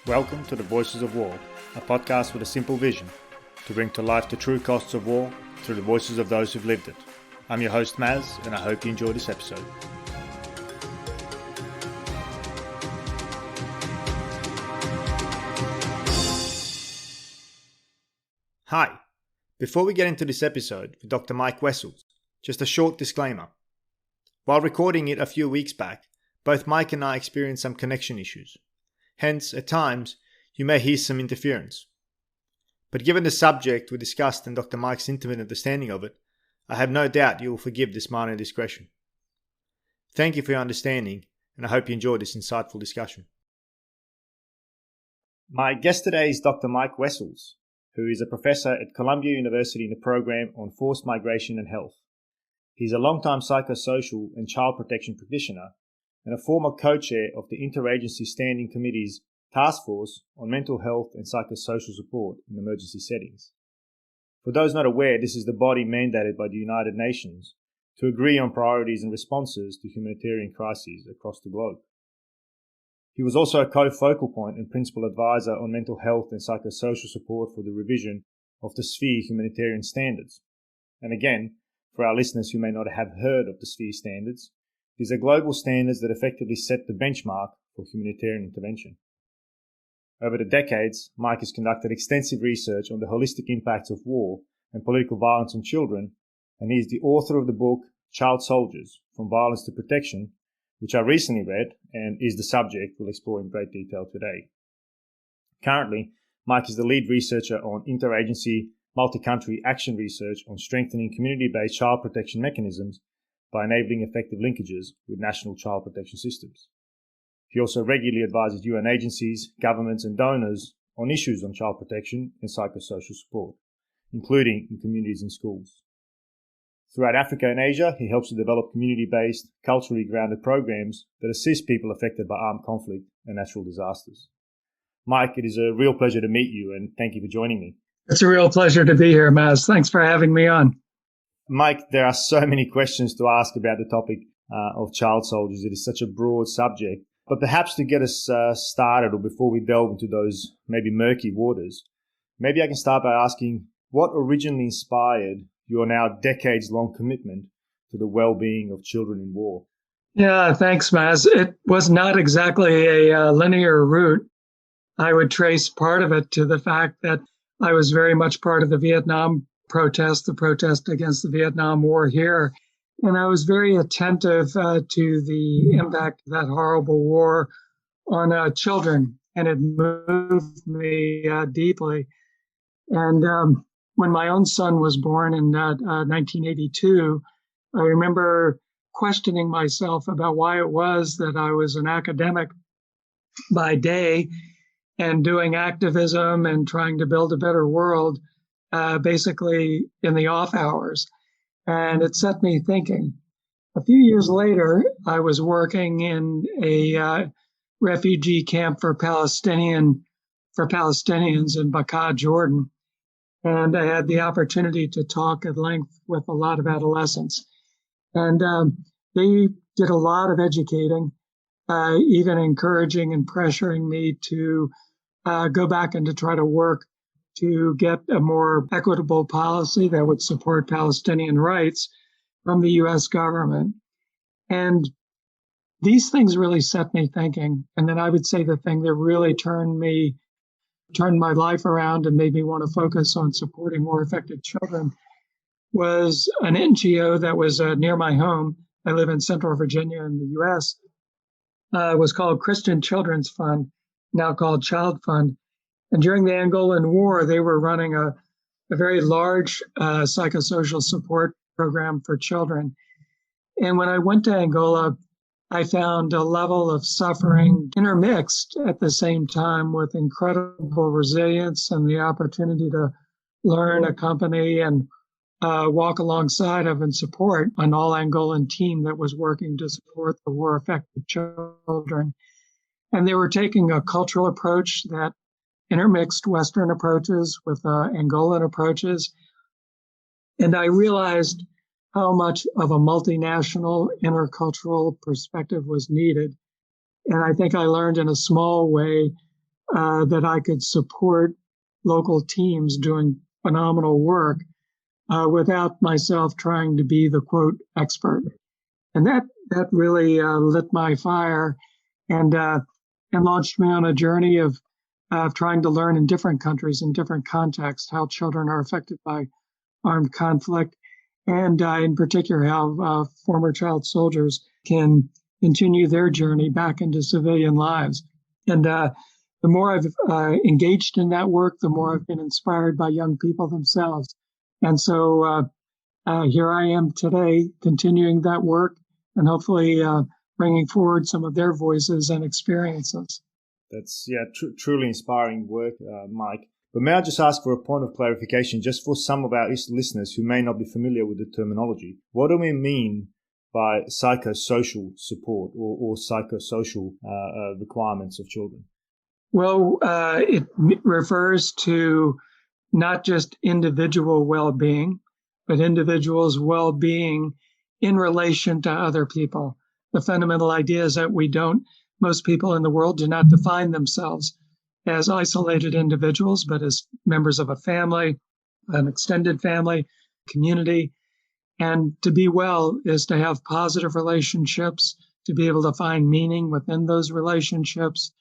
Welcome to the Voices of War, a podcast with a simple vision to bring to life the true costs of war through the voices of those who've lived it. I'm your host Maz, and I hope you enjoy this episode. Hi, before we get into this episode with Dr. Mike Wessells, just a short disclaimer. While recording it a few weeks back, both Mike and I experienced some connection issues. Hence, at times, you may hear some interference. But given the subject we discussed and Dr. Mike's intimate understanding of it, I have no doubt you will forgive this minor indiscretion. Thank you for your understanding, and I hope you enjoyed this insightful discussion. My guest today is Dr. Mike Wessells, who is a professor at Columbia University in the program on forced migration and health. He's a longtime psychosocial and child protection practitioner and a former co-chair of the Interagency Standing Committee's Task Force on Mental Health and Psychosocial Support in Emergency Settings. For those not aware, this is the body mandated by the United Nations to agree on priorities and responses to humanitarian crises across the globe. He was also a co-focal point and principal advisor on mental health and psychosocial support for the revision of the Sphere Humanitarian Standards. And again, for our listeners who may not have heard of the Sphere Standards, these are global standards that effectively set the benchmark for humanitarian intervention. Over the decades, Mike has conducted extensive research on the holistic impacts of war and political violence on children, and he is the author of the book Child Soldiers, From Violence to Protection, which I recently read and is the subject we'll explore in great detail today. Currently, Mike is the lead researcher on interagency multi-country action research on strengthening community-based child protection mechanisms by enabling effective linkages with national child protection systems. He also regularly advises UN agencies, governments and donors on issues on child protection and psychosocial support, including in communities and schools. Throughout Africa and Asia, he helps to develop community-based, culturally grounded programs that assist people affected by armed conflict and natural disasters. Mike, it is a real pleasure to meet you, and thank you for joining me. It's a real pleasure to be here, Maz. Thanks for having me on. Mike, there are so many questions to ask about the topic of child soldiers. It is such a broad subject. But perhaps to get us started, or before we delve into those maybe murky waters, maybe I can start by asking what originally inspired your now decades-long commitment to the well-being of children in war? Yeah, thanks, Maz. It was not exactly a linear route. I would trace part of it to the fact that I was very much part of the Vietnam protest, the protest against the Vietnam War here. And I was very attentive to the impact of that horrible war on children, and it moved me deeply. And when my own son was born in 1982, I remember questioning myself about why it was that I was an academic by day and doing activism and trying to build a better world, basically in the off hours. And it set me thinking. A few years later, I was working in a refugee camp for Palestinians in Bekaa, Jordan. And I had the opportunity to talk at length with a lot of adolescents. And they did a lot of educating, even encouraging and pressuring me to go back and to try to work to get a more equitable policy that would support Palestinian rights from the U.S. government. And these things really set me thinking. And then I would say the thing that really turned my life around and made me want to focus on supporting more affected children was an NGO that was near my home. I live in Central Virginia in the U.S. It was called Christian Children's Fund, now called Child Fund. And during the Angolan War, they were running a very large psychosocial support program for children. And when I went to Angola, I found a level of suffering intermixed at the same time with incredible resilience and the opportunity to learn, accompany, and walk alongside of and support an all-Angolan team that was working to support the war-affected children. And they were taking a cultural approach that intermixed Western approaches with Angolan approaches. And I realized how much of a multinational intercultural perspective was needed. And I think I learned in a small way that I could support local teams doing phenomenal work without myself trying to be the quote expert. And that really lit my fire and launched me on a journey of trying to learn in different countries, in different contexts, how children are affected by armed conflict, and in particular, how former child soldiers can continue their journey back into civilian lives. And the more I've engaged in that work, the more I've been inspired by young people themselves. And so here I am today, continuing that work and hopefully bringing forward some of their voices and experiences. That's truly inspiring work, Mike. But may I just ask for a point of clarification, just for some of our listeners who may not be familiar with the terminology? What do we mean by psychosocial support or psychosocial requirements of children? Well, it refers to not just individual well-being, but individuals' well-being in relation to other people. The fundamental idea is that most people in the world do not define themselves as isolated individuals, but as members of a family, an extended family, community. And to be well is to have positive relationships, to be able to find meaning within those relationships,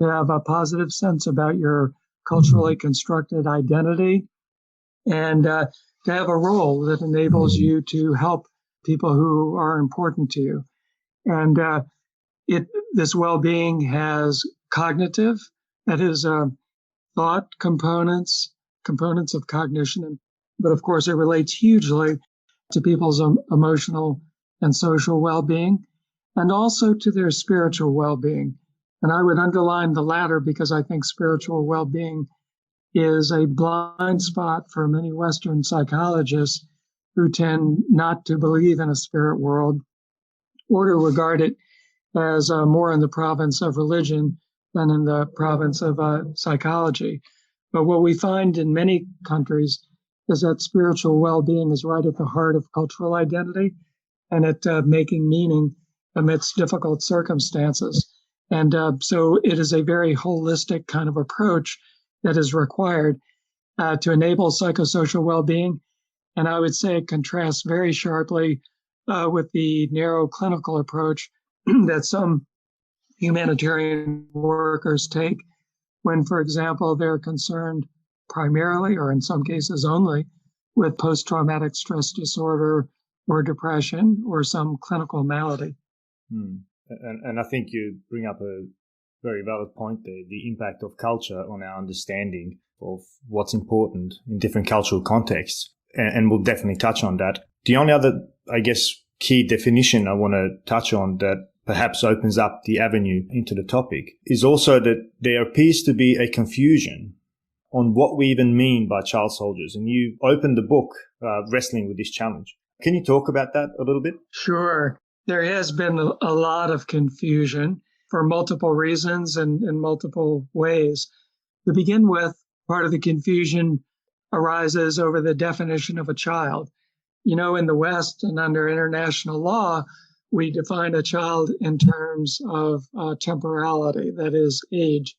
to have a positive sense about your culturally constructed identity, and to have a role that enables you to help people who are important to you. And this well-being has cognitive, that is, thought components of cognition, but of course it relates hugely to people's emotional and social well-being, and also to their spiritual well-being. And I would underline the latter because I think spiritual well-being is a blind spot for many Western psychologists who tend not to believe in a spirit world or to regard it as more in the province of religion than in the province of psychology. But what we find in many countries is that spiritual well-being is right at the heart of cultural identity and at making meaning amidst difficult circumstances. And so it is a very holistic kind of approach that is required to enable psychosocial well-being. And I would say it contrasts very sharply with the narrow clinical approach that some humanitarian workers take when, for example, they're concerned primarily, or in some cases only, with post-traumatic stress disorder or depression or some clinical malady. And I think you bring up a very valid point there, the impact of culture on our understanding of what's important in different cultural contexts. And we'll definitely touch on that. The only other, I guess, key definition I want to touch on that perhaps opens up the avenue into the topic is also that there appears to be a confusion on what we even mean by child soldiers. And you opened the book wrestling with this challenge. Can you talk about that a little bit? Sure. There has been a lot of confusion for multiple reasons and in multiple ways. To begin with, part of the confusion arises over the definition of a child. You know, in the West and under international law, we define a child in terms of temporality, that is, age.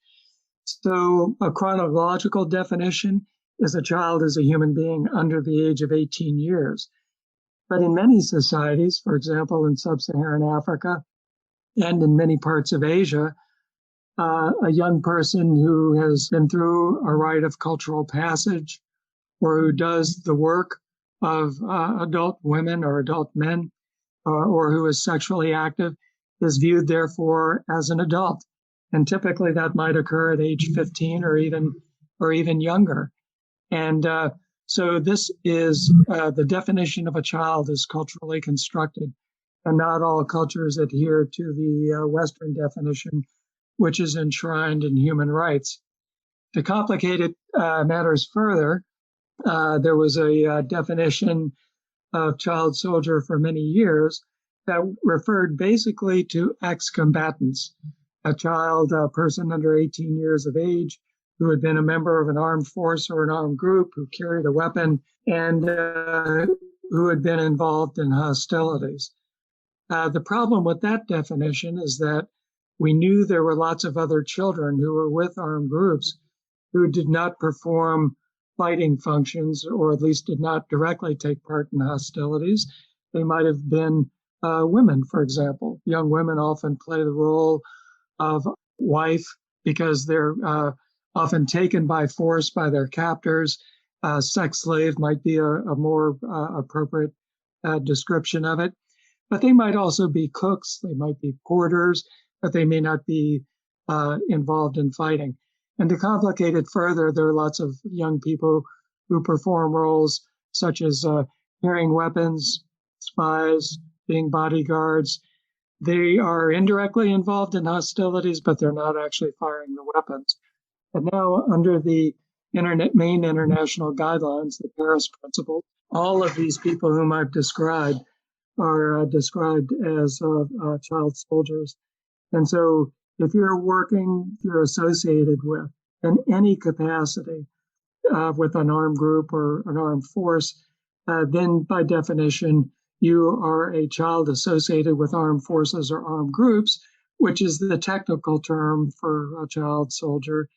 So a chronological definition is a child is a human being under the age of 18 years. But in many societies, for example, in sub-Saharan Africa and in many parts of Asia, a young person who has been through a rite of cultural passage or who does the work of adult women or adult men or who is sexually active is viewed, therefore, as an adult. And typically that might occur at age 15 or even younger. And so this is the definition of a child is culturally constructed, and not all cultures adhere to the Western definition, which is enshrined in human rights. To complicate it matters further, there was a definition of child soldier for many years that referred basically to ex-combatants, a person under 18 years of age who had been a member of an armed force or an armed group, who carried a weapon, and who had been involved in hostilities. The problem with that definition is that we knew there were lots of other children who were with armed groups who did not perform fighting functions, or at least did not directly take part in hostilities. They might have been women, for example. Young women often play the role of wife because they're often taken by force by their captors. Sex slave might be a more appropriate description of it. But they might also be cooks, they might be porters, but they may not be involved in fighting. And to complicate it further, there are lots of young people who perform roles such as carrying weapons, spies, being bodyguards. They are indirectly involved in hostilities, but they're not actually firing the weapons. And now, under the main international guidelines, the Paris Principle, all of these people whom I've described are described as child soldiers. And so if you're associated with, in any capacity, with an armed group or an armed force, then by definition, you are a child associated with armed forces or armed groups, which is the technical term for a child soldier.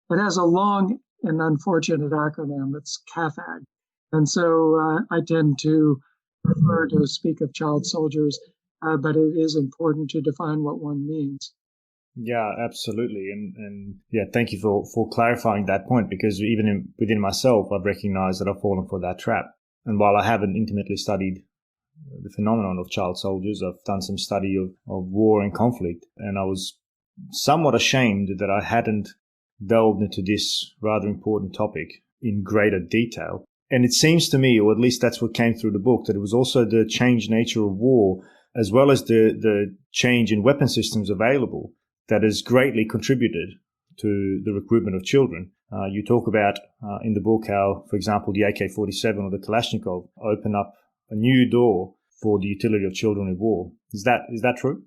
It has a long and unfortunate acronym. It's CAFAG. And so I tend to prefer to speak of child soldiers, but it is important to define what one means. Yeah, absolutely. And yeah, thank you for clarifying that point, because even within myself, I've recognized that I've fallen for that trap. And while I haven't intimately studied the phenomenon of child soldiers, I've done some study of war and conflict, and I was somewhat ashamed that I hadn't delved into this rather important topic in greater detail. And it seems to me, or at least that's what came through the book, that it was also the changed nature of war, as well as the change in weapon systems available, that has greatly contributed to the recruitment of children. You talk about in the book how, for example, the AK-47 or the Kalashnikov open up a new door for the utility of children in war. Is that true?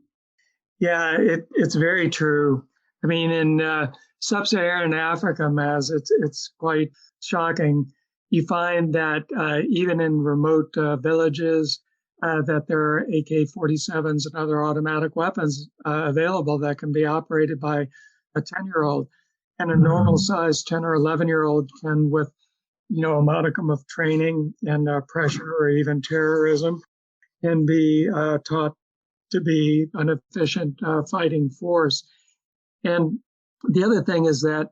Yeah, it's very true. I mean, in sub-Saharan Africa, Maz, it's quite shocking. You find that even in remote villages, that there are AK-47s and other automatic weapons available that can be operated by a 10-year-old. And a normal-sized 10 or 11-year-old can, with a modicum of training and pressure or even terrorism, can be taught to be an efficient fighting force. And the other thing is that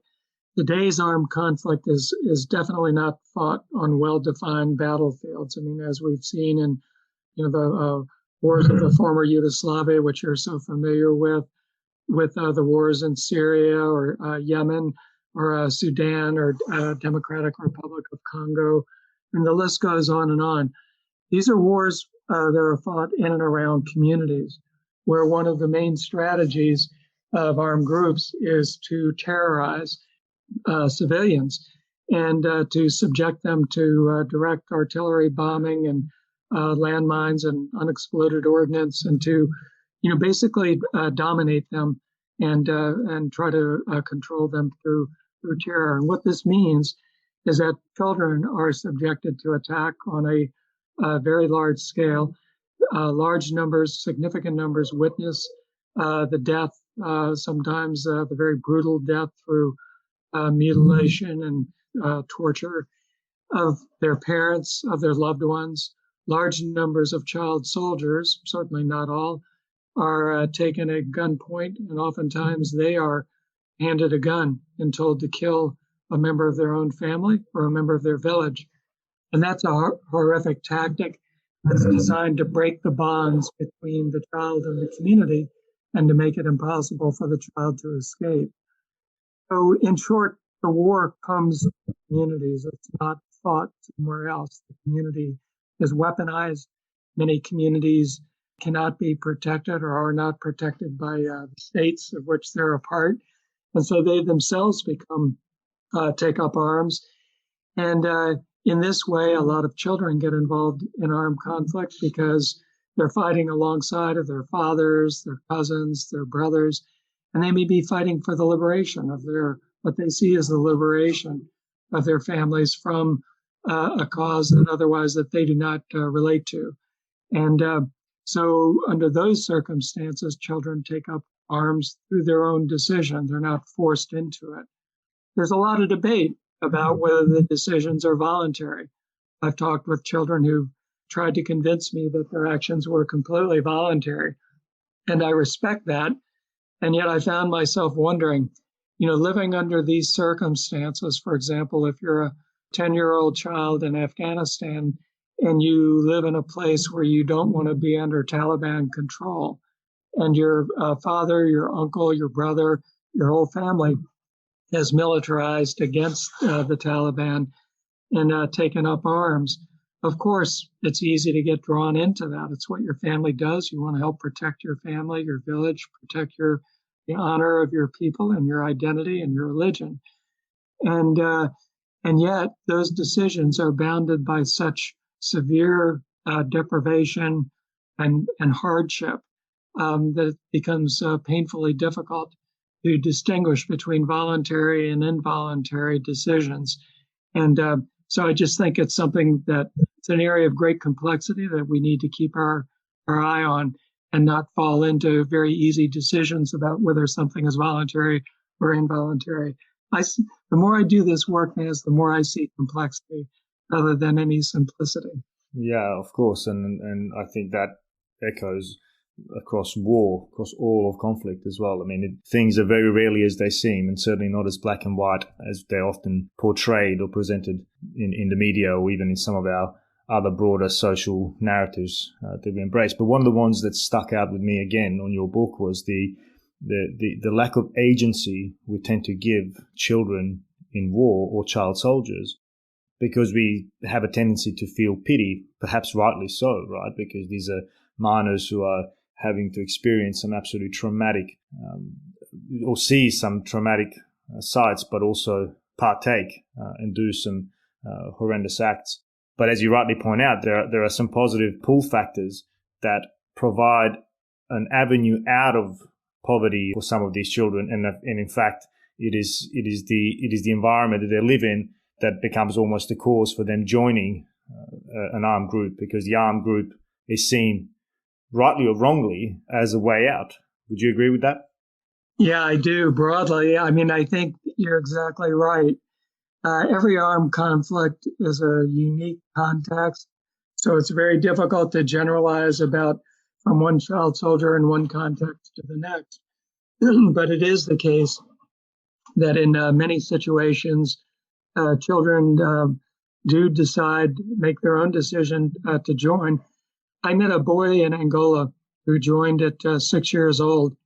today's armed conflict is definitely not fought on well-defined battlefields. I mean, as we've seen in the wars of the former Yugoslavia, which you're so familiar with the wars in Syria or Yemen or Sudan or Democratic Republic of Congo, and the list goes on and on. These are wars that are fought in and around communities, where one of the main strategies of armed groups is to terrorize civilians and to subject them to direct artillery bombing and landmines and unexploded ordnance, and to, basically dominate them and try to control them through terror. And what this means is that children are subjected to attack on a very large scale. Large numbers, significant numbers witness the death, sometimes the very brutal death through mutilation and torture of their parents, of their loved ones. Large numbers of child soldiers, certainly not all, are taken at gunpoint, and oftentimes they are handed a gun and told to kill a member of their own family or a member of their village. And that's a horrific tactic that's designed to break the bonds between the child and the community and to make it impossible for the child to escape. So in short, the war comes in communities. It's not fought somewhere else. The community is weaponized. Many communities cannot be protected or are not protected by the states of which they're a part. And so they themselves take up arms. And in this way, a lot of children get involved in armed conflict because they're fighting alongside of their fathers, their cousins, their brothers, and they may be fighting for the liberation of what they see as the liberation of their families from a cause that otherwise that they do not relate to. And so under those circumstances, children take up arms through their own decision. They're not forced into it. There's a lot of debate about whether the decisions are voluntary. I've talked with children who tried to convince me that their actions were completely voluntary, and I respect that. And yet I found myself wondering, living under these circumstances, for example, if you're a 10-year-old child in Afghanistan and you live in a place where you don't want to be under Taliban control, and your father, your uncle, your brother, your whole family has militarized against the Taliban and taken up arms. Of course, it's easy to get drawn into that. It's what your family does. You want to help protect your family, your village, protect the honor of your people and your identity and your religion. And yet those decisions are bounded by such severe deprivation and hardship that it becomes painfully difficult to distinguish between voluntary and involuntary decisions. And so I just think it's something that it's an area of great complexity that we need to keep our eye on and not fall into very easy decisions about whether something is voluntary or involuntary. The more I do this work, Naz, the more I see complexity rather than any simplicity. Yeah, of course. And I think that echoes across war, across all of conflict as well. I mean, things are very rarely as they seem, and certainly not as black and white as they're often portrayed or presented in the media or even in some of our other broader social narratives that we embrace. But one of the ones that stuck out with me again on your book was the lack of agency we tend to give children in war or child soldiers, because we have a tendency to feel pity, perhaps rightly so, right? Because these are minors who are having to experience some absolutely traumatic or see some traumatic sights, but also partake and do some horrendous acts. But as you rightly point out, there are some positive pull factors that provide an avenue out of poverty for some of these children, and in fact, it is the environment that they live in that becomes almost the cause for them joining an armed group, because the armed group is seen, rightly or wrongly, as a way out. Would you agree with that? Yeah, I do, broadly. I mean, I think you're exactly right. Every armed conflict is a unique context, so it's very difficult to generalize about from one child soldier in one context to the next. But it is the case that in many situations, children do make their own decision to join. I met a boy in Angola who joined at 6 years old,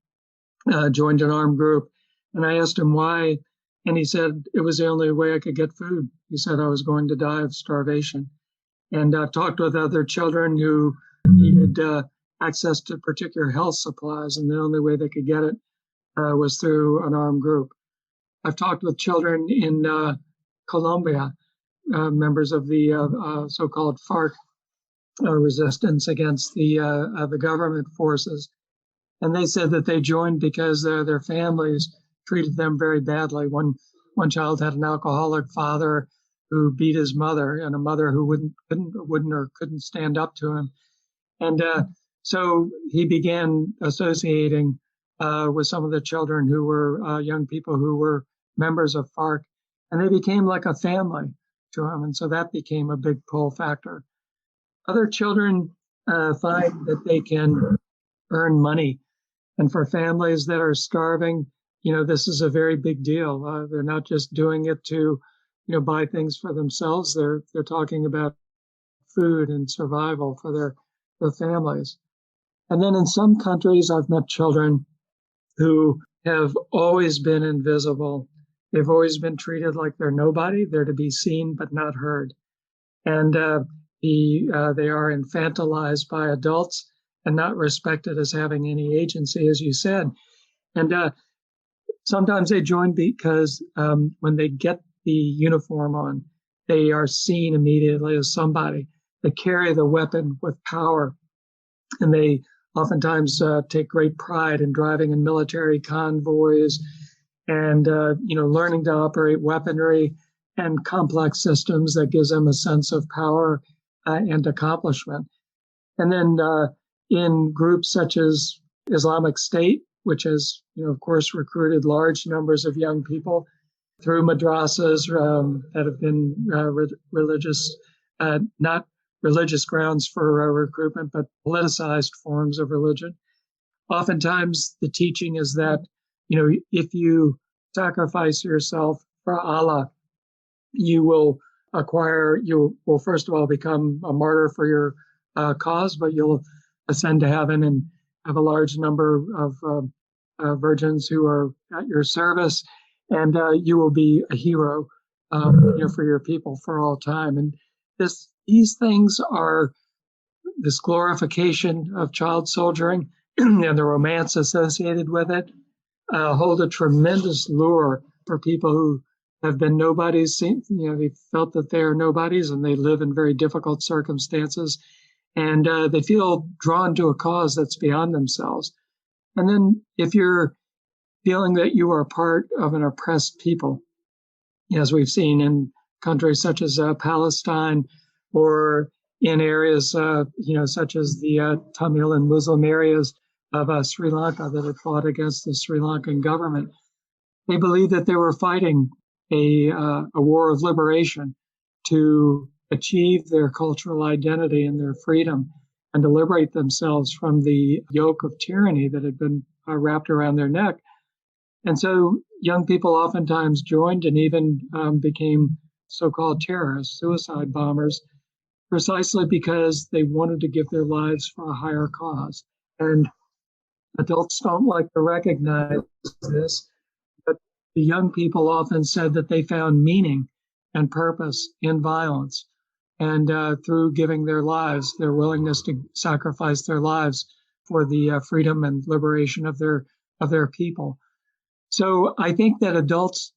joined an armed group, and I asked him why, and he said it was the only way I could get food. He said I was going to die of starvation. And I've talked with other children who needed access to particular health supplies, and the only way they could get it was through an armed group. I've talked with children in Colombia, members of the so-called FARC resistance against the government forces, and they said that they joined because their families treated them very badly. One child had an alcoholic father who beat his mother, and a mother who couldn't stand up to him, and so he began associating with some of the children who were young people who were members of FARC, and they became like a family to him, and so that became a big pull factor. Other children find that they can earn money, and for families that are starving, this is a very big deal. They're not just doing it to, buy things for themselves. They're talking about food and survival for their families. And then in some countries, I've met children who have always been invisible. They've always been treated like they're nobody. They're to be seen but not heard. And they are infantilized by adults and not respected as having any agency, as you said. And sometimes they join because when they get the uniform on, they are seen immediately as somebody. They carry the weapon with power, and they oftentimes take great pride in driving in military convoys and learning to operate weaponry and complex systems that gives them a sense of power and accomplishment. And then in groups such as Islamic State, which has, of course, recruited large numbers of young people through madrasas that have been religious, not religious grounds for recruitment, but politicized forms of religion. Oftentimes, the teaching is that, if you sacrifice yourself for Allah, you will first of all become a martyr for your cause, but you'll ascend to heaven and have a large number of virgins who are at your service, and you will be a hero, for your people for all time. And these things are this glorification of child soldiering and the romance associated with it hold a tremendous lure for people who have been nobodies. They felt that they are nobodies and they live in very difficult circumstances, and they feel drawn to a cause that's beyond themselves. And then if you're feeling that you are part of an oppressed people, as we've seen in countries such as Palestine, or in areas, such as the Tamil and Muslim areas of Sri Lanka that had fought against the Sri Lankan government, they believed that they were fighting a war of liberation to achieve their cultural identity and their freedom and to liberate themselves from the yoke of tyranny that had been wrapped around their neck. And so young people oftentimes joined and even became so-called terrorists, suicide bombers, precisely because they wanted to give their lives for a higher cause. And adults don't like to recognize this, but the young people often said that they found meaning and purpose in violence. And through giving their lives, their willingness to sacrifice their lives for the freedom and liberation of their people. So I think that adults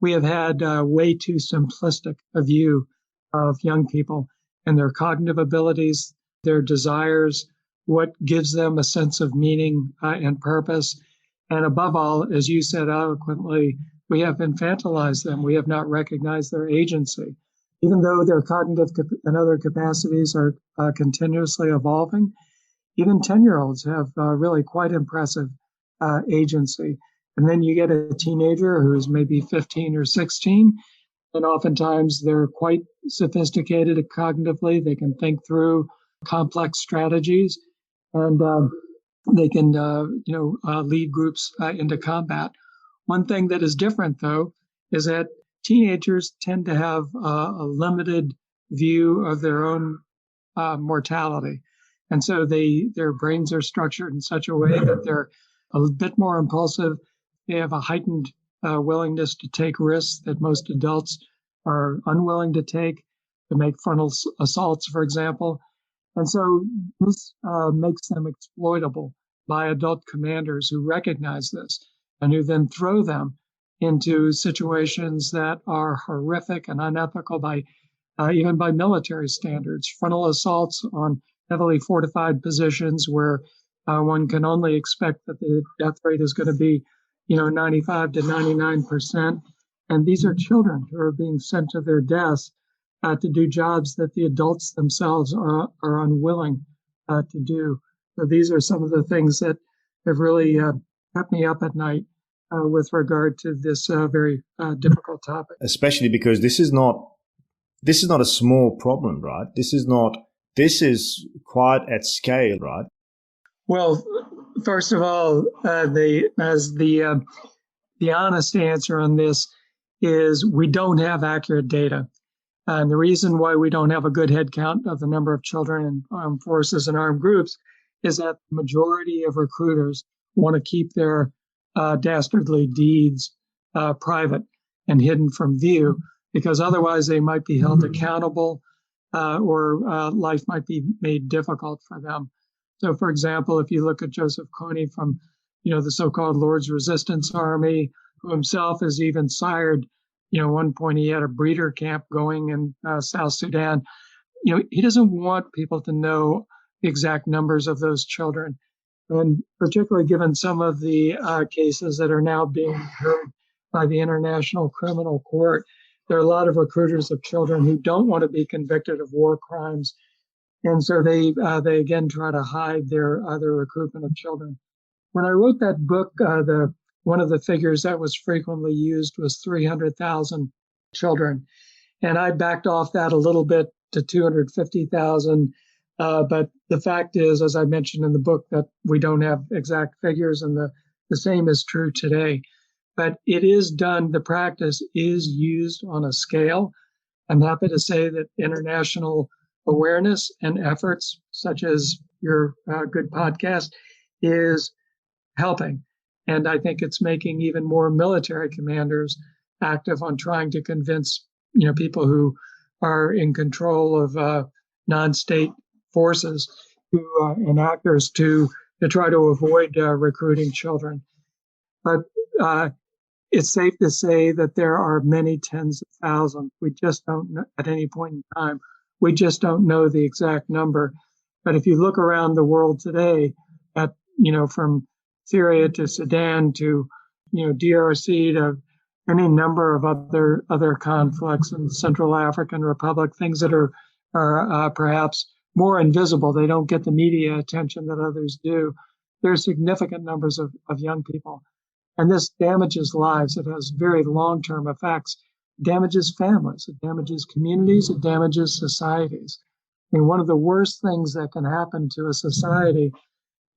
we have had way too simplistic a view of young people and their cognitive abilities, their desires, what gives them a sense of meaning and purpose. And above all, as you said eloquently, we have infantilized them. We have not recognized their agency. Even though their cognitive and other capacities are continuously evolving, even 10-year-olds have really quite impressive agency. And then you get a teenager who's maybe 15 or 16, and oftentimes they're quite sophisticated cognitively. They can think through complex strategies, and they can, lead groups into combat. One thing that is different, though, is that teenagers tend to have a limited view of their own mortality. And so their brains are structured in such a way that they're a bit more impulsive. They have a heightened willingness to take risks that most adults are unwilling to take, to make frontal assaults, for example. And so this makes them exploitable by adult commanders who recognize this and who then throw them into situations that are horrific and unethical even by military standards. Frontal assaults on heavily fortified positions where one can only expect that the death rate is going to be 95 to 99%. And these are children who are being sent to their deaths to do jobs that the adults themselves are unwilling to do. So these are some of the things that have really kept me up at night with regard to this very difficult topic. Especially because this is not a small problem, right? This is quite at scale, right? Well, first of all, the honest answer on this is we don't have accurate data. And the reason why we don't have a good head count of the number of children in armed forces and armed groups is that the majority of recruiters want to keep their dastardly deeds private and hidden from view, because otherwise they might be held accountable or life might be made difficult for them. So, for example, if you look at Joseph Kony from, the so-called Lord's Resistance Army, who himself has even sired, one point he had a breeder camp going in South Sudan. He doesn't want people to know the exact numbers of those children. And particularly given some of the cases that are now being heard by the International Criminal Court, there are a lot of recruiters of children who don't want to be convicted of war crimes. And so they again try to hide their recruitment of children. When I wrote that book, one of the figures that was frequently used was 300,000 children. And I backed off that a little bit to 250,000. But the fact is, as I mentioned in the book, that we don't have exact figures, and the same is true today. But it is done, the practice is used on a scale. I'm happy to say that international awareness and efforts, such as your good podcast, is helping. And I think it's making even more military commanders active on trying to convince, people who are in control of non-state forces and actors to try to avoid recruiting children. But it's safe to say that there are many tens of thousands. We just don't know at any point in time. We just don't know the exact number. But if you look around the world today at, from Syria to Sudan to, DRC to any number of other conflicts in Central African Republic, things that are perhaps more invisible. They don't get the media attention that others do. There are significant numbers of young people. And this damages lives. It has very long-term effects. It damages families. It damages communities. It damages societies. I mean, one of the worst things that can happen to a society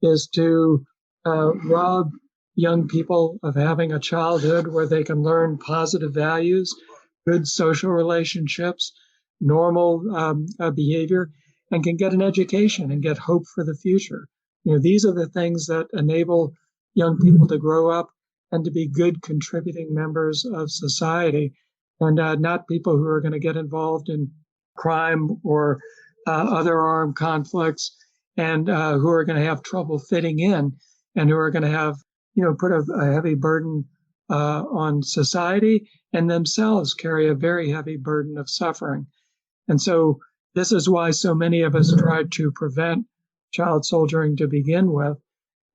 is to rob young people of having a childhood where they can learn positive values, good social relationships, normal behavior, and can get an education and get hope for the future. These are the things that enable young people to grow up and to be good contributing members of society, and not people who are going to get involved in crime or other armed conflicts, and who are going to have trouble fitting in, and who are going to have, put a heavy burden on society, and themselves carry a very heavy burden of suffering. And so this is why so many of us tried to prevent child soldiering to begin with.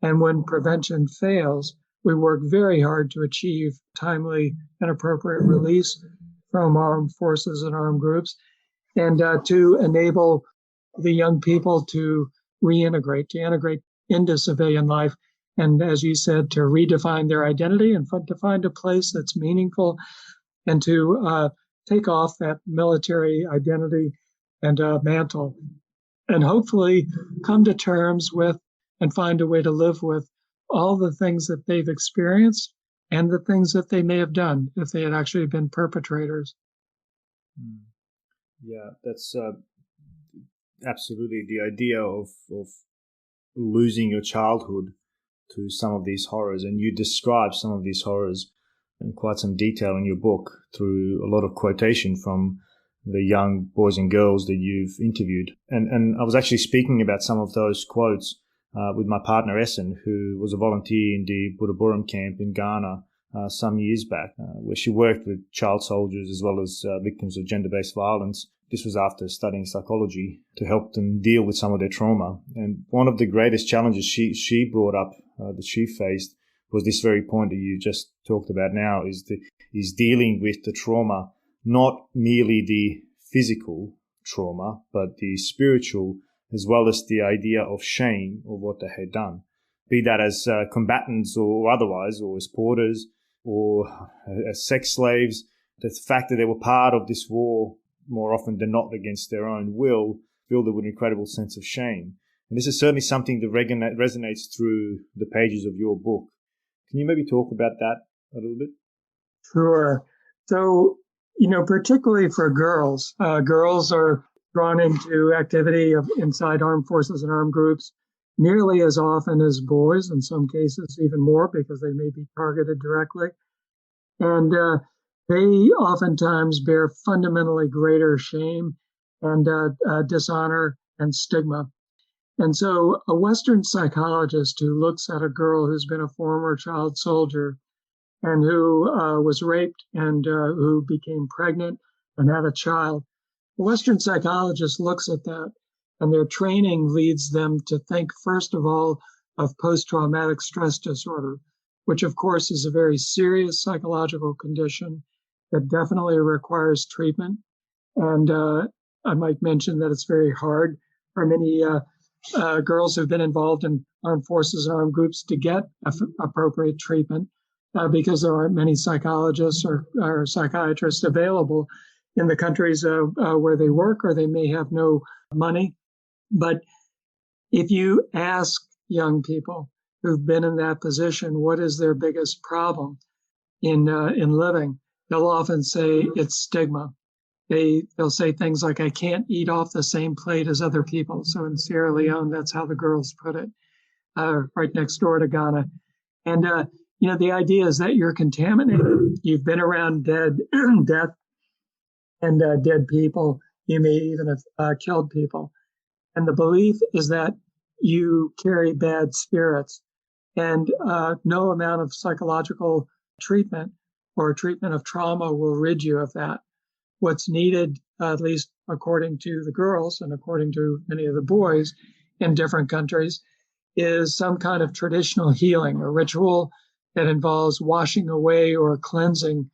And when prevention fails, we work very hard to achieve timely and appropriate release from armed forces and armed groups, and to enable the young people to integrate into civilian life, and, as you said, to redefine their identity and to find a place that's meaningful, and to take off that military identity and mantle, and hopefully come to terms with and find a way to live with all the things that they've experienced and the things that they may have done if they had actually been perpetrators. Yeah, that's absolutely the idea of losing your childhood to some of these horrors. And you describe some of these horrors in quite some detail in your book through a lot of quotation from the young boys and girls that you've interviewed. And I was actually speaking about some of those quotes with my partner Essen, who was a volunteer in the Budaburam camp in Ghana some years back, where she worked with child soldiers as well as victims of gender-based violence. This was after studying psychology to help them deal with some of their trauma. And one of the greatest challenges she brought up that she faced was this very point that you just talked about now, is dealing with the trauma, not merely the physical trauma, but the spiritual, as well as the idea of shame of what they had done, be that as combatants or otherwise, or as porters or as sex slaves. The fact that they were part of this war more often than not against their own will filled them with an incredible sense of shame. And this is certainly something that resonates through the pages of your book. Can you maybe talk about that a little bit? Sure. So, particularly for girls, girls are drawn into activity inside armed forces and armed groups nearly as often as boys, in some cases even more, because they may be targeted directly. And they oftentimes bear fundamentally greater shame and dishonor and stigma. And so a Western psychologist who looks at a girl who's been a former child soldier and who was raped and who became pregnant and had a child, a Western psychologist looks at that, and their training leads them to think, first of all, of post-traumatic stress disorder, which, of course, is a very serious psychological condition that definitely requires treatment. And I might mention that it's very hard for many girls who've been involved in armed forces and armed groups to get appropriate treatment because there aren't many psychologists or psychiatrists available in the countries where they work, or they may have no money. But if you ask young people who've been in that position, what is their biggest problem in living, they'll often say it's stigma. They'll say things like, I can't eat off the same plate as other people. So in Sierra Leone, that's how the girls put it, right next door to Ghana. And, the idea is that you're contaminated. You've been around death and dead people. You may even have killed people. And the belief is that you carry bad spirits. And no amount of psychological treatment or treatment of trauma will rid you of that. What's needed, at least according to the girls and according to many of the boys in different countries, is some kind of traditional healing, a ritual that involves washing away or cleansing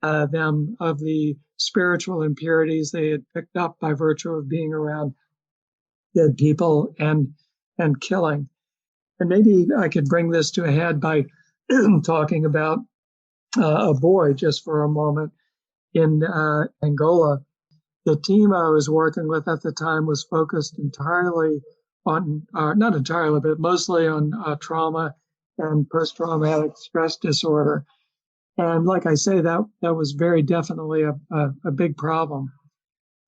them of the spiritual impurities they had picked up by virtue of being around dead people and killing. And maybe I could bring this to a head by talking about a boy just for a moment. In Angola, the team I was working with at the time was focused entirely on, not entirely, but mostly on trauma and post-traumatic stress disorder. And like I say, that was very definitely a big problem.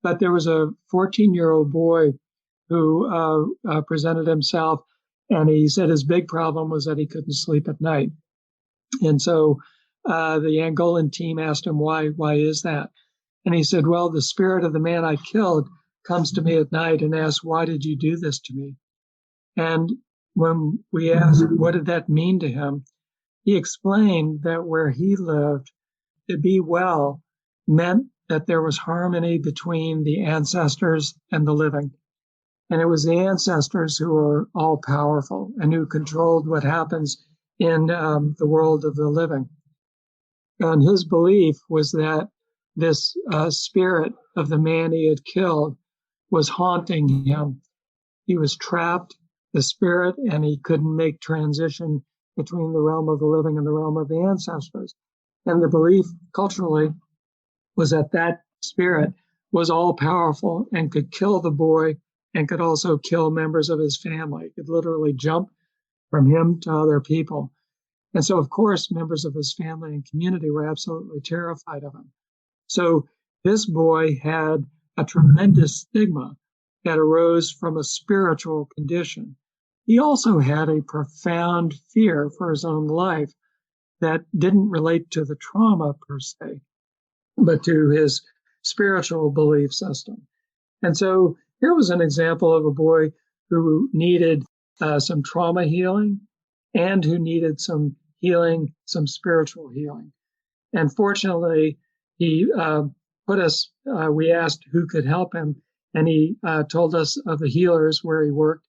But there was a 14-year-old boy who presented himself, and he said his big problem was that he couldn't sleep at night. And so the Angolan team asked him, why is that? And he said, well, the spirit of the man I killed comes to me at night and asks, why did you do this to me? And when we asked, what did that mean to him? He explained that where he lived, to be well meant that there was harmony between the ancestors and the living. And it was the ancestors who were all powerful and who controlled what happens in the world of the living. And his belief was that this spirit of the man he had killed was haunting him. He was trapped, the spirit, and he couldn't make transition between the realm of the living and the realm of the ancestors. And the belief culturally was that that spirit was all powerful and could kill the boy and could also kill members of his family. It could literally jump from him to other people. And so, of course, members of his family and community were absolutely terrified of him. So this boy had a tremendous stigma that arose from a spiritual condition. He also had a profound fear for his own life that didn't relate to the trauma per se, but to his spiritual belief system. And so here was an example of a boy who needed some trauma healing and who needed some healing, some spiritual healing. And fortunately, he we asked who could help him, and he told us of the healers where he worked.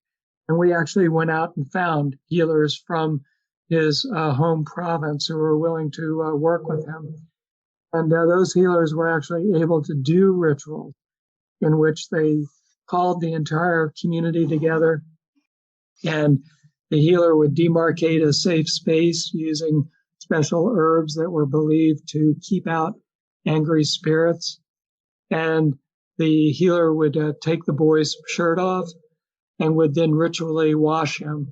And we actually went out and found healers from his home province who were willing to work with him. And those healers were actually able to do rituals in which they called the entire community together, and the healer would demarcate a safe space using special herbs that were believed to keep out angry spirits. And the healer would take the boy's shirt off and would then ritually wash him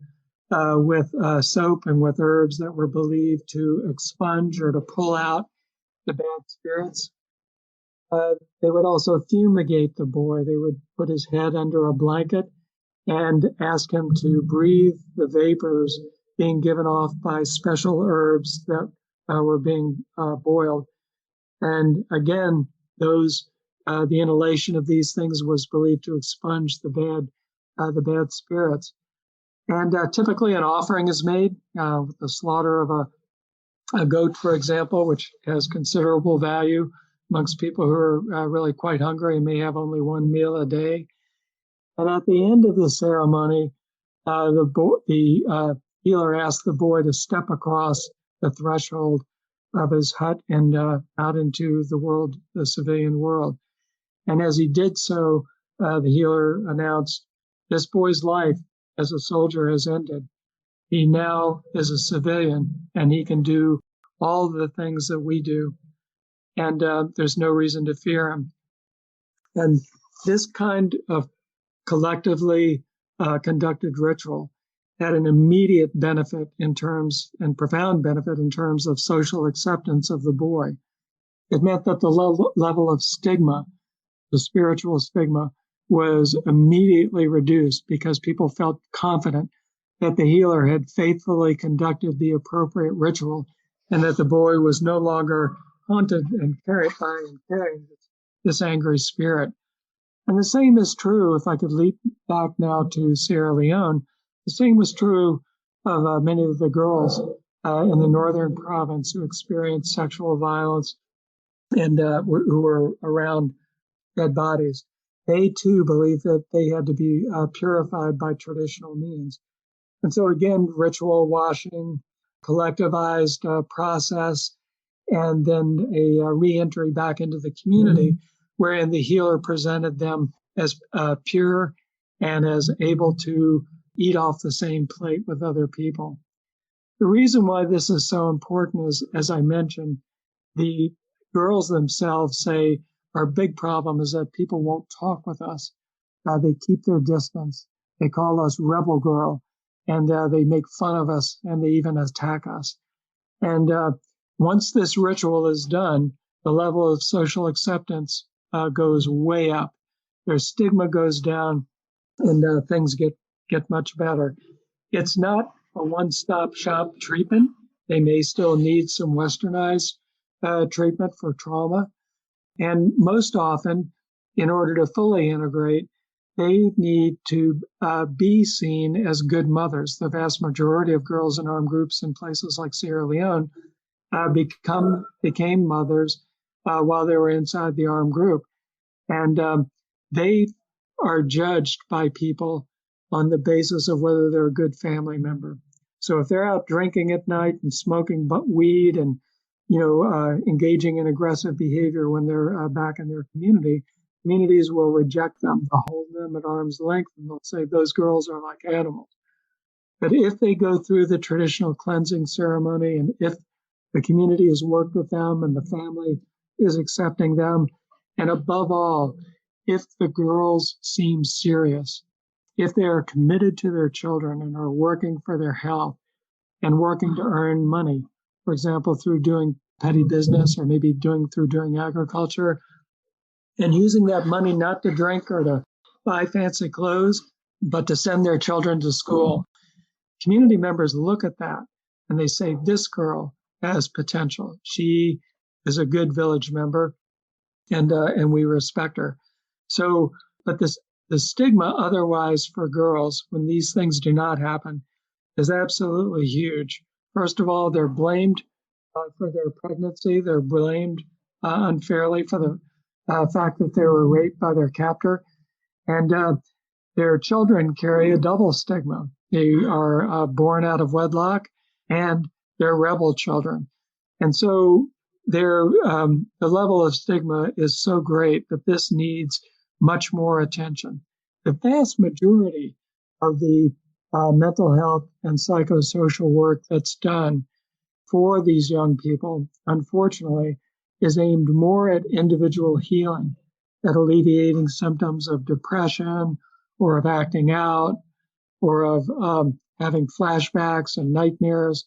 with soap and with herbs that were believed to expunge or to pull out the bad spirits. They would also fumigate the boy. They would put his head under a blanket and ask him to breathe the vapors being given off by special herbs that were being boiled. And again, the inhalation of these things was believed to expunge the bad spirits. And typically an offering is made with the slaughter of a goat, for example, which has considerable value amongst people who are really quite hungry and may have only one meal a day. And at the end of the ceremony, the healer asked the boy to step across the threshold of his hut and out into the world, the civilian world. And as he did so, the healer announced, this boy's life as a soldier has ended. He now is a civilian, and he can do all the things that we do, and there's no reason to fear him. And this kind of collectively conducted ritual had an immediate benefit in terms, and profound benefit in terms of social acceptance of the boy. It meant that the level of stigma, the spiritual stigma, was immediately reduced because people felt confident that the healer had faithfully conducted the appropriate ritual and that the boy was no longer haunted and carrying this angry spirit. And the same is true, if I could leap back now to Sierra Leone, the same was true of many of the girls in the northern province who experienced sexual violence and who were around dead bodies. They too believed that they had to be purified by traditional means. And so again, ritual washing, collectivized process, and then a re-entry back into the community, wherein the healer presented them as pure and as able to eat off the same plate with other people. The reason why this is so important is, as I mentioned, the girls themselves say our big problem is that people won't talk with us. They keep their distance. They call us rebel girl, and they make fun of us, and they even attack us. And once this ritual is done, the level of social acceptance goes way up. Their stigma goes down, and things get much better. It's not a one-stop shop treatment. They may still need some westernized treatment for trauma. And most often, in order to fully integrate, they need to be seen as good mothers. The vast majority of girls in armed groups in places like Sierra Leone became mothers while they were inside the armed group. And they are judged by people on the basis of whether they're a good family member. So if they're out drinking at night and smoking weed and engaging in aggressive behavior when they're back in their communities will reject them. They'll hold them at arm's length, and they'll say those girls are like animals. But if they go through the traditional cleansing ceremony, and if the community has worked with them and the family is accepting them, and above all, if the girls seem serious, if they are committed to their children and are working for their health and working to earn money, for example, through doing petty business or maybe through doing agriculture, and using that money not to drink or to buy fancy clothes, but to send their children to school. Community members look at that and they say, this girl has potential. She is a good village member, and we respect her. So, but the stigma otherwise for girls when these things do not happen is absolutely huge. First of all, they're blamed for their pregnancy. They're blamed unfairly for the fact that they were raped by their captor. And their children carry a double stigma. They are born out of wedlock, and they're rebel children. And so the level of stigma is so great that this needs much more attention. The vast majority of the mental health and psychosocial work that's done for these young people, unfortunately, is aimed more at individual healing, at alleviating symptoms of depression or of acting out or of having flashbacks and nightmares.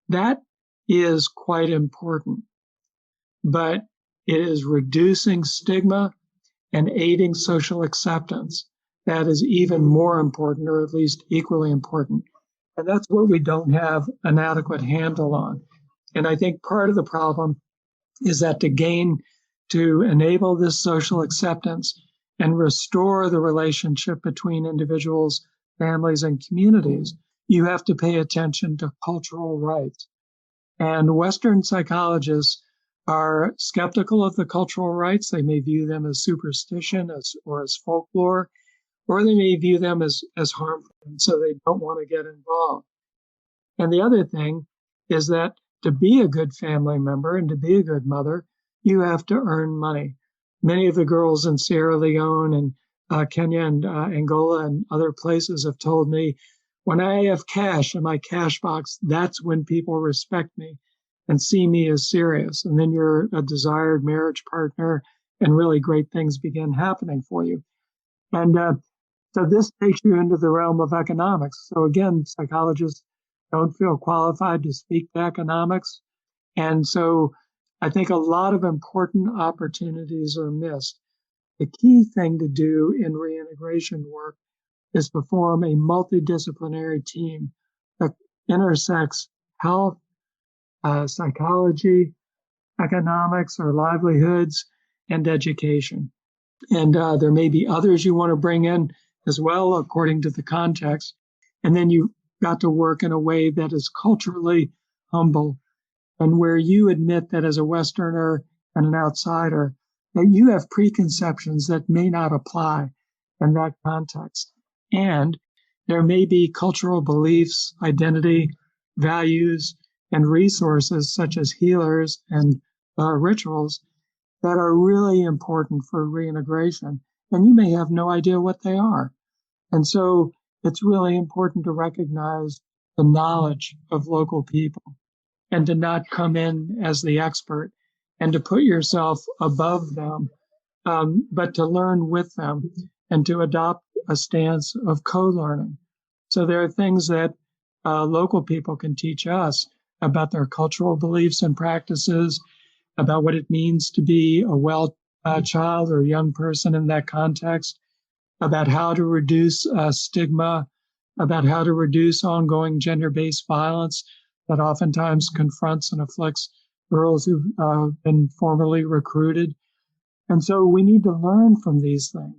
That is quite important, but it is reducing stigma and aiding social acceptance. That is even more important, or at least equally important. And that's what we don't have an adequate handle on. And I think part of the problem is that to enable this social acceptance and restore the relationship between individuals, families, and communities, you have to pay attention to cultural rights. And Western psychologists are skeptical of the cultural rights. They may view them as superstition or as folklore, or they may view them as harmful, and so they don't want to get involved. And the other thing is that to be a good family member and to be a good mother, you have to earn money. Many of the girls in Sierra Leone and Kenya and Angola and other places have told me, when I have cash in my cash box, that's when people respect me and see me as serious. And then you're a desired marriage partner, and really great things begin happening for you. And so this takes you into the realm of economics. So again, psychologists don't feel qualified to speak to economics. And so I think a lot of important opportunities are missed. The key thing to do in reintegration work is to form a multidisciplinary team that intersects health, psychology, economics or livelihoods, and education. And there may be others you want to bring in as well, according to the context. And then you've got to work in a way that is culturally humble and where you admit that as a Westerner and an outsider, that you have preconceptions that may not apply in that context. And there may be cultural beliefs, identity, values, and resources such as healers and rituals that are really important for reintegration. And you may have no idea what they are. And so it's really important to recognize the knowledge of local people and to not come in as the expert and to put yourself above them, but to learn with them and to adopt a stance of co-learning. So there are things that local people can teach us about their cultural beliefs and practices, about what it means to be a well child or young person in that context, about how to reduce stigma, about how to reduce ongoing gender-based violence that oftentimes confronts and afflicts girls who've been formerly recruited. And so we need to learn from these things.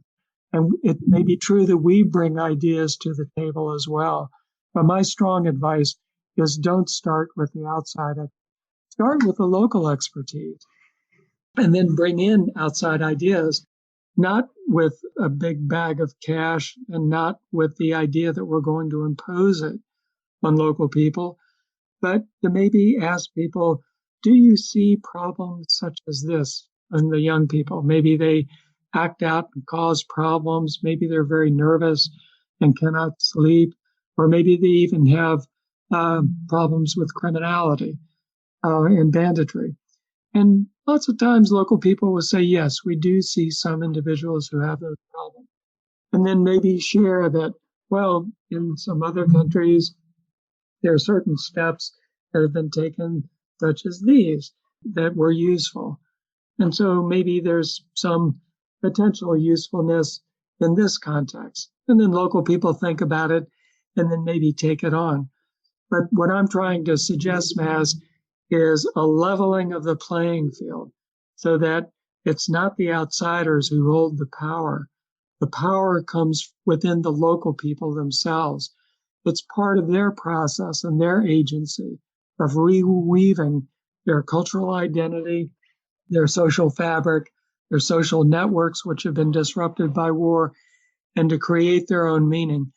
And it may be true that we bring ideas to the table as well. But my strong advice is don't start with the outside. Start with the local expertise and then bring in outside ideas, not with a big bag of cash and not with the idea that we're going to impose it on local people, but to maybe ask people, do you see problems such as this in the young people? Maybe they act out and cause problems. Maybe they're very nervous and cannot sleep, or maybe they even have problems with criminality and banditry. And lots of times local people will say, yes, we do see some individuals who have those problems. And then maybe share that, well, in some other countries, there are certain steps that have been taken, such as these, that were useful. And so maybe there's some potential usefulness in this context. And then local people think about it and then maybe take it on. But what I'm trying to suggest, Maz, is a leveling of the playing field so that it's not the outsiders who hold the power. The power comes within the local people themselves. It's part of their process and their agency of reweaving their cultural identity, their social fabric, their social networks, which have been disrupted by war, and to create their own meaning.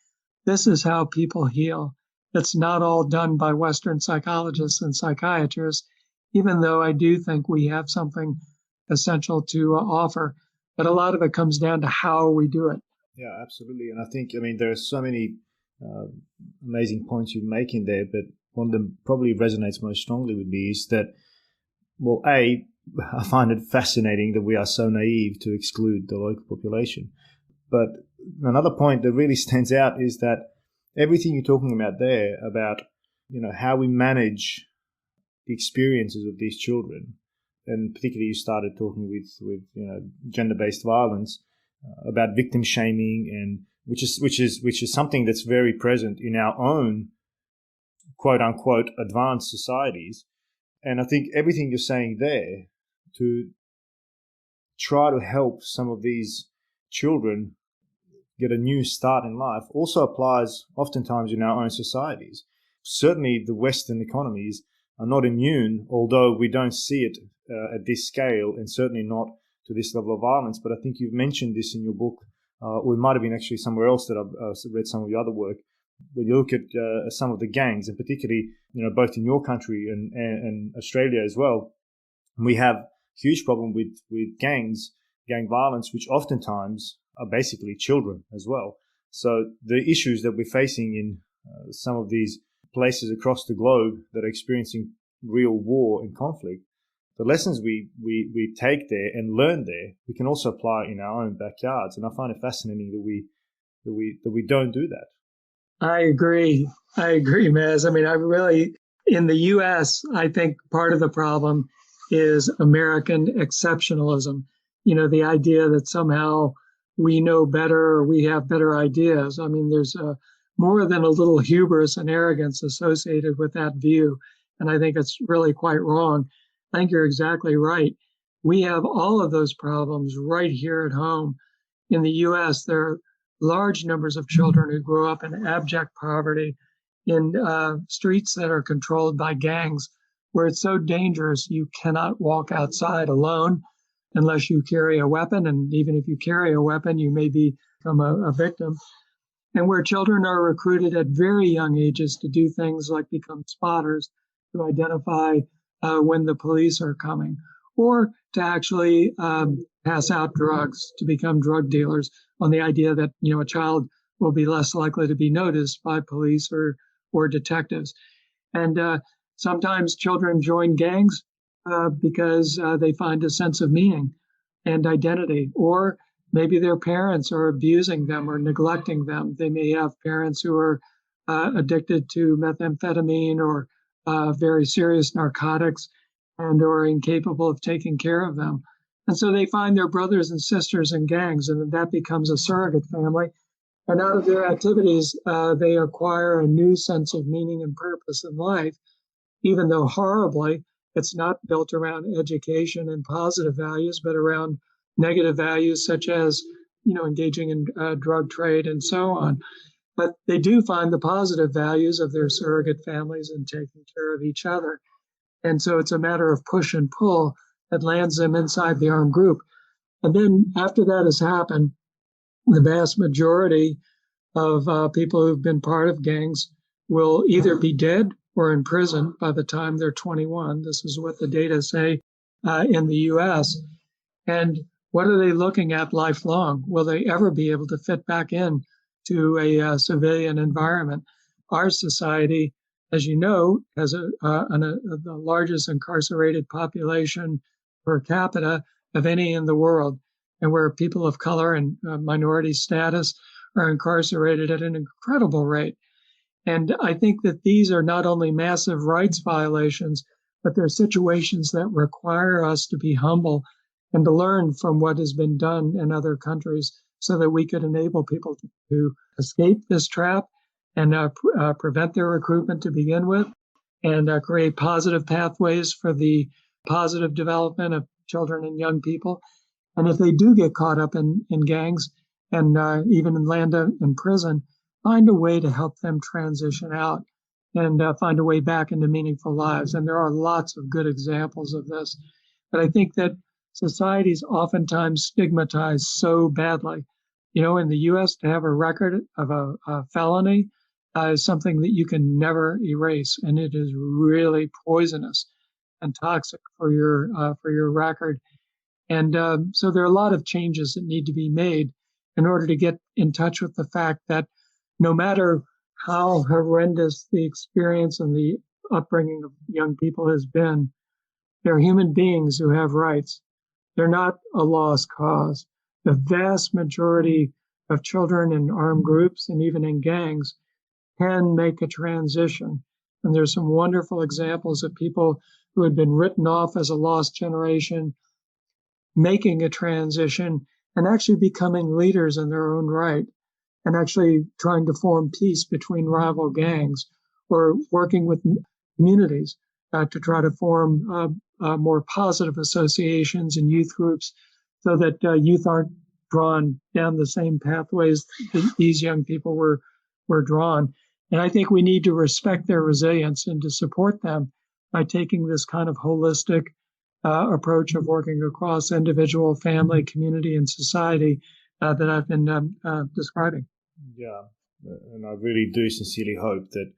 This is how people heal. It's not all done by Western psychologists and psychiatrists, even though I do think we have something essential to offer. But a lot of it comes down to how we do it. Yeah, absolutely. And I think, there are so many amazing points you're making there, but one of them probably resonates most strongly with me is that, well, I find it fascinating that we are so naive to exclude the local population. But another point that really stands out is that everything you're talking about there, about how we manage the experiences of these children, and particularly you started talking with gender-based violence, about victim shaming, and which is something that's very present in our own quote unquote advanced societies. And I think everything you're saying there to try to help some of these children get a new start in life also applies oftentimes in our own societies. Certainly the Western economies are not immune, although we don't see it at this scale, and certainly not to this level of violence. But I think you've mentioned this in your book, or it might have been actually somewhere else that I've read some of your other work, where you look at some of the gangs, and particularly, both in your country and Australia as well, we have huge problem with gang violence, which oftentimes are basically children as well. So the issues that we're facing in some of these places across the globe that are experiencing real war and conflict, the lessons we take there and learn there, we can also apply in our own backyards. And I find it fascinating that we don't do that. I agree, Maz. I mean, in the U.S., I think part of the problem is American exceptionalism. The idea that somehow we know better or we have better ideas. I mean, there's more than a little hubris and arrogance associated with that view. And I think it's really quite wrong. I think you're exactly right. We have all of those problems right here at home. In the U.S., there are large numbers of children who grow up in abject poverty in streets that are controlled by gangs, where it's so dangerous you cannot walk outside alone unless you carry a weapon. And even if you carry a weapon, you may become a victim. And where children are recruited at very young ages to do things like become spotters, to identify when the police are coming, or to actually pass out drugs, to become drug dealers, on the idea that a child will be less likely to be noticed by police or detectives. And sometimes children join gangs because they find a sense of meaning and identity, or maybe their parents are abusing them or neglecting them. They may have parents who are addicted to methamphetamine or very serious narcotics and are incapable of taking care of them. And so they find their brothers and sisters in gangs, and that becomes a surrogate family. And out of their activities, they acquire a new sense of meaning and purpose in life, even though horribly, it's not built around education and positive values, but around negative values such as, engaging in drug trade and so on. But they do find the positive values of their surrogate families and taking care of each other. And so it's a matter of push and pull that lands them inside the armed group. And then after that has happened, the vast majority of people who've been part of gangs will either be dead or in prison by the time they're 21. This is what the data say in the U.S. And what are they looking at lifelong? Will they ever be able to fit back in to a civilian environment? Our society, as you know, has the largest incarcerated population per capita of any in the world, and where people of color and minority status are incarcerated at an incredible rate. And I think that these are not only massive rights violations, but they're situations that require us to be humble and to learn from what has been done in other countries so that we could enable people to escape this trap and prevent their recruitment to begin with, and create positive pathways for the positive development of children and young people. And if they do get caught up in gangs and even land in prison, find a way to help them transition out and find a way back into meaningful lives. And there are lots of good examples of this. But I think that societies oftentimes stigmatize so badly. In the U.S., to have a record of a felony is something that you can never erase, and it is really poisonous and toxic for your record. And so there are a lot of changes that need to be made in order to get in touch with the fact that no matter how horrendous the experience and the upbringing of young people has been, they're human beings who have rights. They're not a lost cause. The vast majority of children in armed groups and even in gangs can make a transition. And there's some wonderful examples of people who had been written off as a lost generation, making a transition and actually becoming leaders in their own right, and actually trying to form peace between rival gangs, or working with communities to try to form more positive associations and youth groups so that youth aren't drawn down the same pathways that these young people were drawn. And I think we need to respect their resilience and to support them by taking this kind of holistic approach of working across individual, family, community, and society that I've been describing. Yeah, and I really do sincerely hope that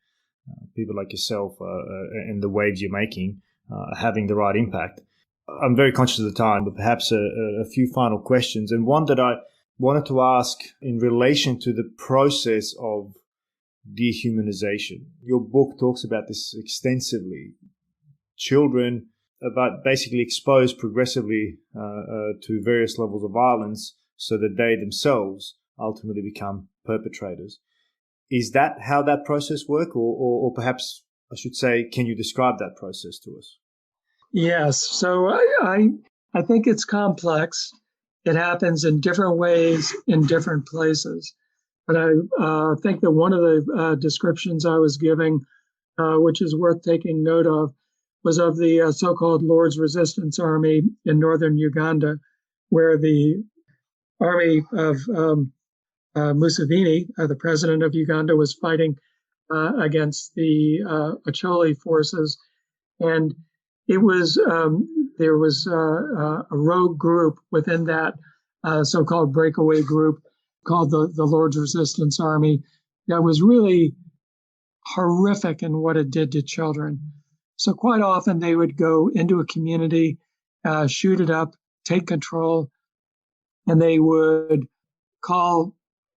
people like yourself and the waves you're making are having the right impact. I'm very conscious of the time, but perhaps a few final questions, and one that wanted to ask in relation to the process of dehumanization. Your book talks about this extensively. Children are basically exposed progressively to various levels of violence so that they themselves ultimately become perpetrators. Is that how that process works? Or perhaps I should say, can you describe that process to us? Yes. So I think it's complex. It happens in different ways in different places. But I think that one of the descriptions I was giving, which is worth taking note of, was of the so-called Lord's Resistance Army in northern Uganda, where the army of Museveni, the president of Uganda, was fighting against the Acholi forces. And it was there was a rogue group within that so-called breakaway group called the Lord's Resistance Army that was really horrific in what it did to children. So quite often they would go into a community, shoot it up, take control, and they would call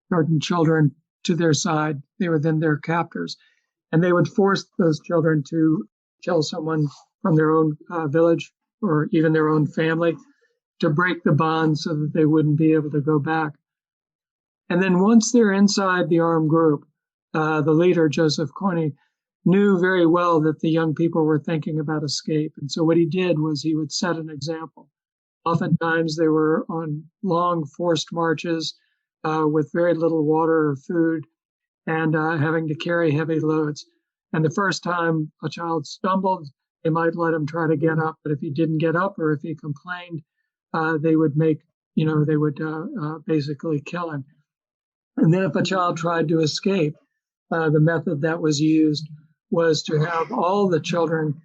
certain children to their side. They were then their captors. And they would force those children to kill someone from their own village or even their own family to break the bond so that they wouldn't be able to go back. And then once they're inside the armed group, the leader, Joseph Kony, knew very well that the young people were thinking about escape. And so what he did was he would set an example. Oftentimes they were on long forced marches with very little water or food and having to carry heavy loads. And the first time a child stumbled, they might let him try to get up. But if he didn't get up or if he complained, they would basically kill him. And then if a child tried to escape, the method that was used was to have all the children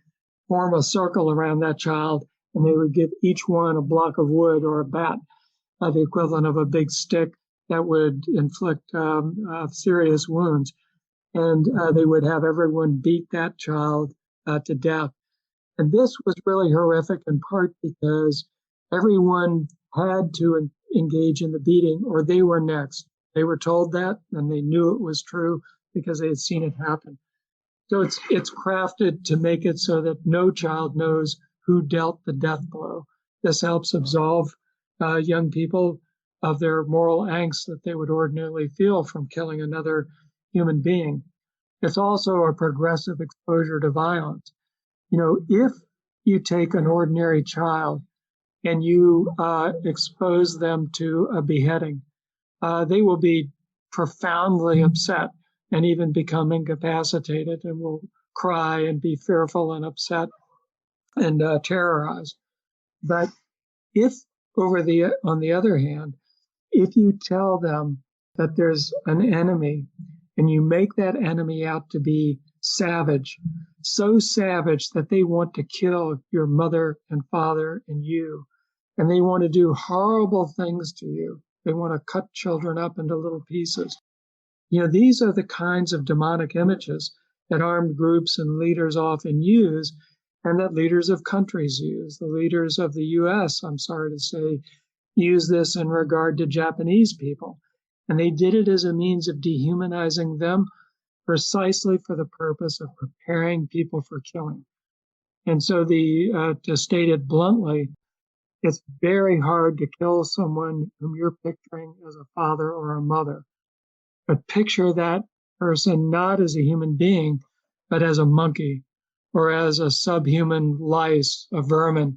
form a circle around that child, and they would give each one a block of wood or a bat, the equivalent of a big stick that would inflict serious wounds. And they would have everyone beat that child to death. And this was really horrific in part because everyone had to engage in the beating or they were next. They were told that and they knew it was true because they had seen it happen. So it's crafted to make it so that no child knows who dealt the death blow. This helps absolve young people of their moral angst that they would ordinarily feel from killing another human being. It's also a progressive exposure to violence. If you take an ordinary child and you expose them to a beheading, they will be profoundly upset and even become incapacitated and will cry and be fearful and upset and terrorized. But if on the other hand, if you tell them that there's an enemy and you make that enemy out to be savage, so savage that they want to kill your mother and father and you, and they want to do horrible things to you. They want to cut children up into little pieces. These are the kinds of demonic images that armed groups and leaders often use and that leaders of countries use. The leaders of the U.S., I'm sorry to say, use this in regard to Japanese people. And they did it as a means of dehumanizing them precisely for the purpose of preparing people for killing. And so to state it bluntly, it's very hard to kill someone whom you're picturing as a father or a mother. But picture that person not as a human being, but as a monkey or as a subhuman lice, a vermin,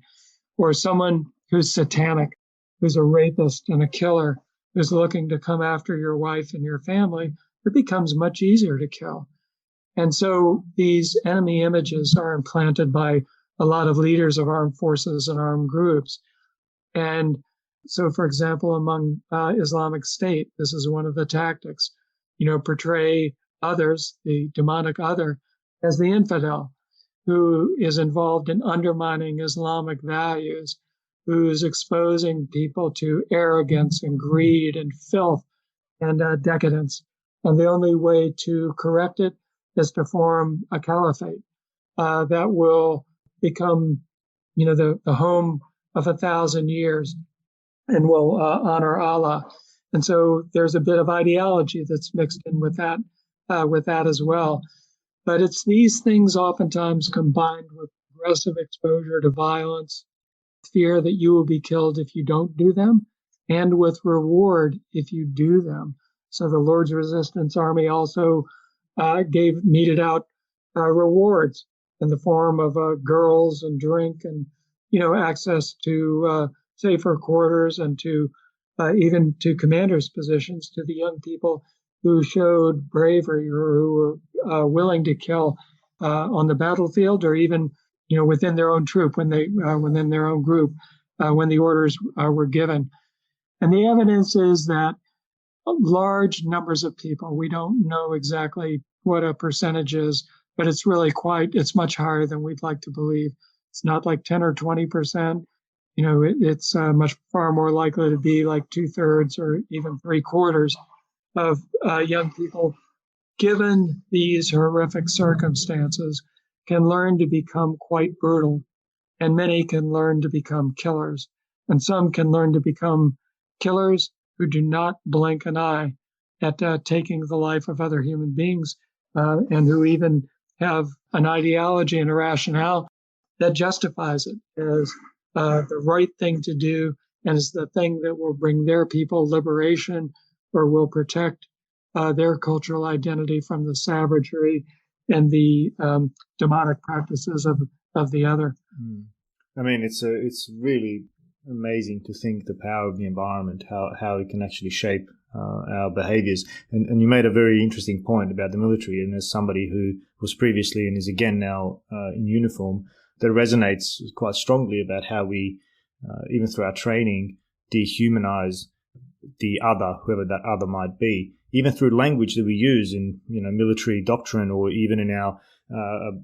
or someone who's satanic, who's a rapist and a killer, who's looking to come after your wife and your family. It becomes much easier to kill. And so these enemy images are implanted by a lot of leaders of armed forces and armed groups. And so, for example, among Islamic State, this is one of the tactics, portray others, the demonic other, as the infidel who is involved in undermining Islamic values, who's exposing people to arrogance and greed and filth and decadence. And the only way to correct it is to form a caliphate that will become, the home of 1,000 years and will honor Allah And so there's a bit of ideology that's mixed in with that as well. But it's these things oftentimes combined with aggressive exposure to violence, fear that you will be killed if you don't do them, and with reward if you do them. So the Lord's Resistance Army also meted out rewards in the form of girls and drink and access to safer quarters and to even to commanders' positions, to the young people who showed bravery or who were willing to kill on the battlefield, or even within their own troop within their own group when the orders were given. And the evidence is that large numbers of people, we don't know exactly what a percentage is, but it's really it's much higher than we'd like to believe. It's not like 10 or 20%. It's much far more likely to be like 2/3 or even 3/4 of young people, given these horrific circumstances, can learn to become quite brutal. And many can learn to become killers. And some can learn to become killers who do not blink an eye at taking the life of other human beings, and who even have an ideology and a rationale that justifies it as the right thing to do, and is the thing that will bring their people liberation or will protect their cultural identity from the savagery and the demonic practices of the other. I mean, it's really amazing to think the power of the environment, how it can actually shape our behaviors. And you made a very interesting point about the military, and as somebody who was previously and is again now in uniform, that resonates quite strongly about how we, even through our training, dehumanize the other, whoever that other might be, even through language that we use in military doctrine, or even in our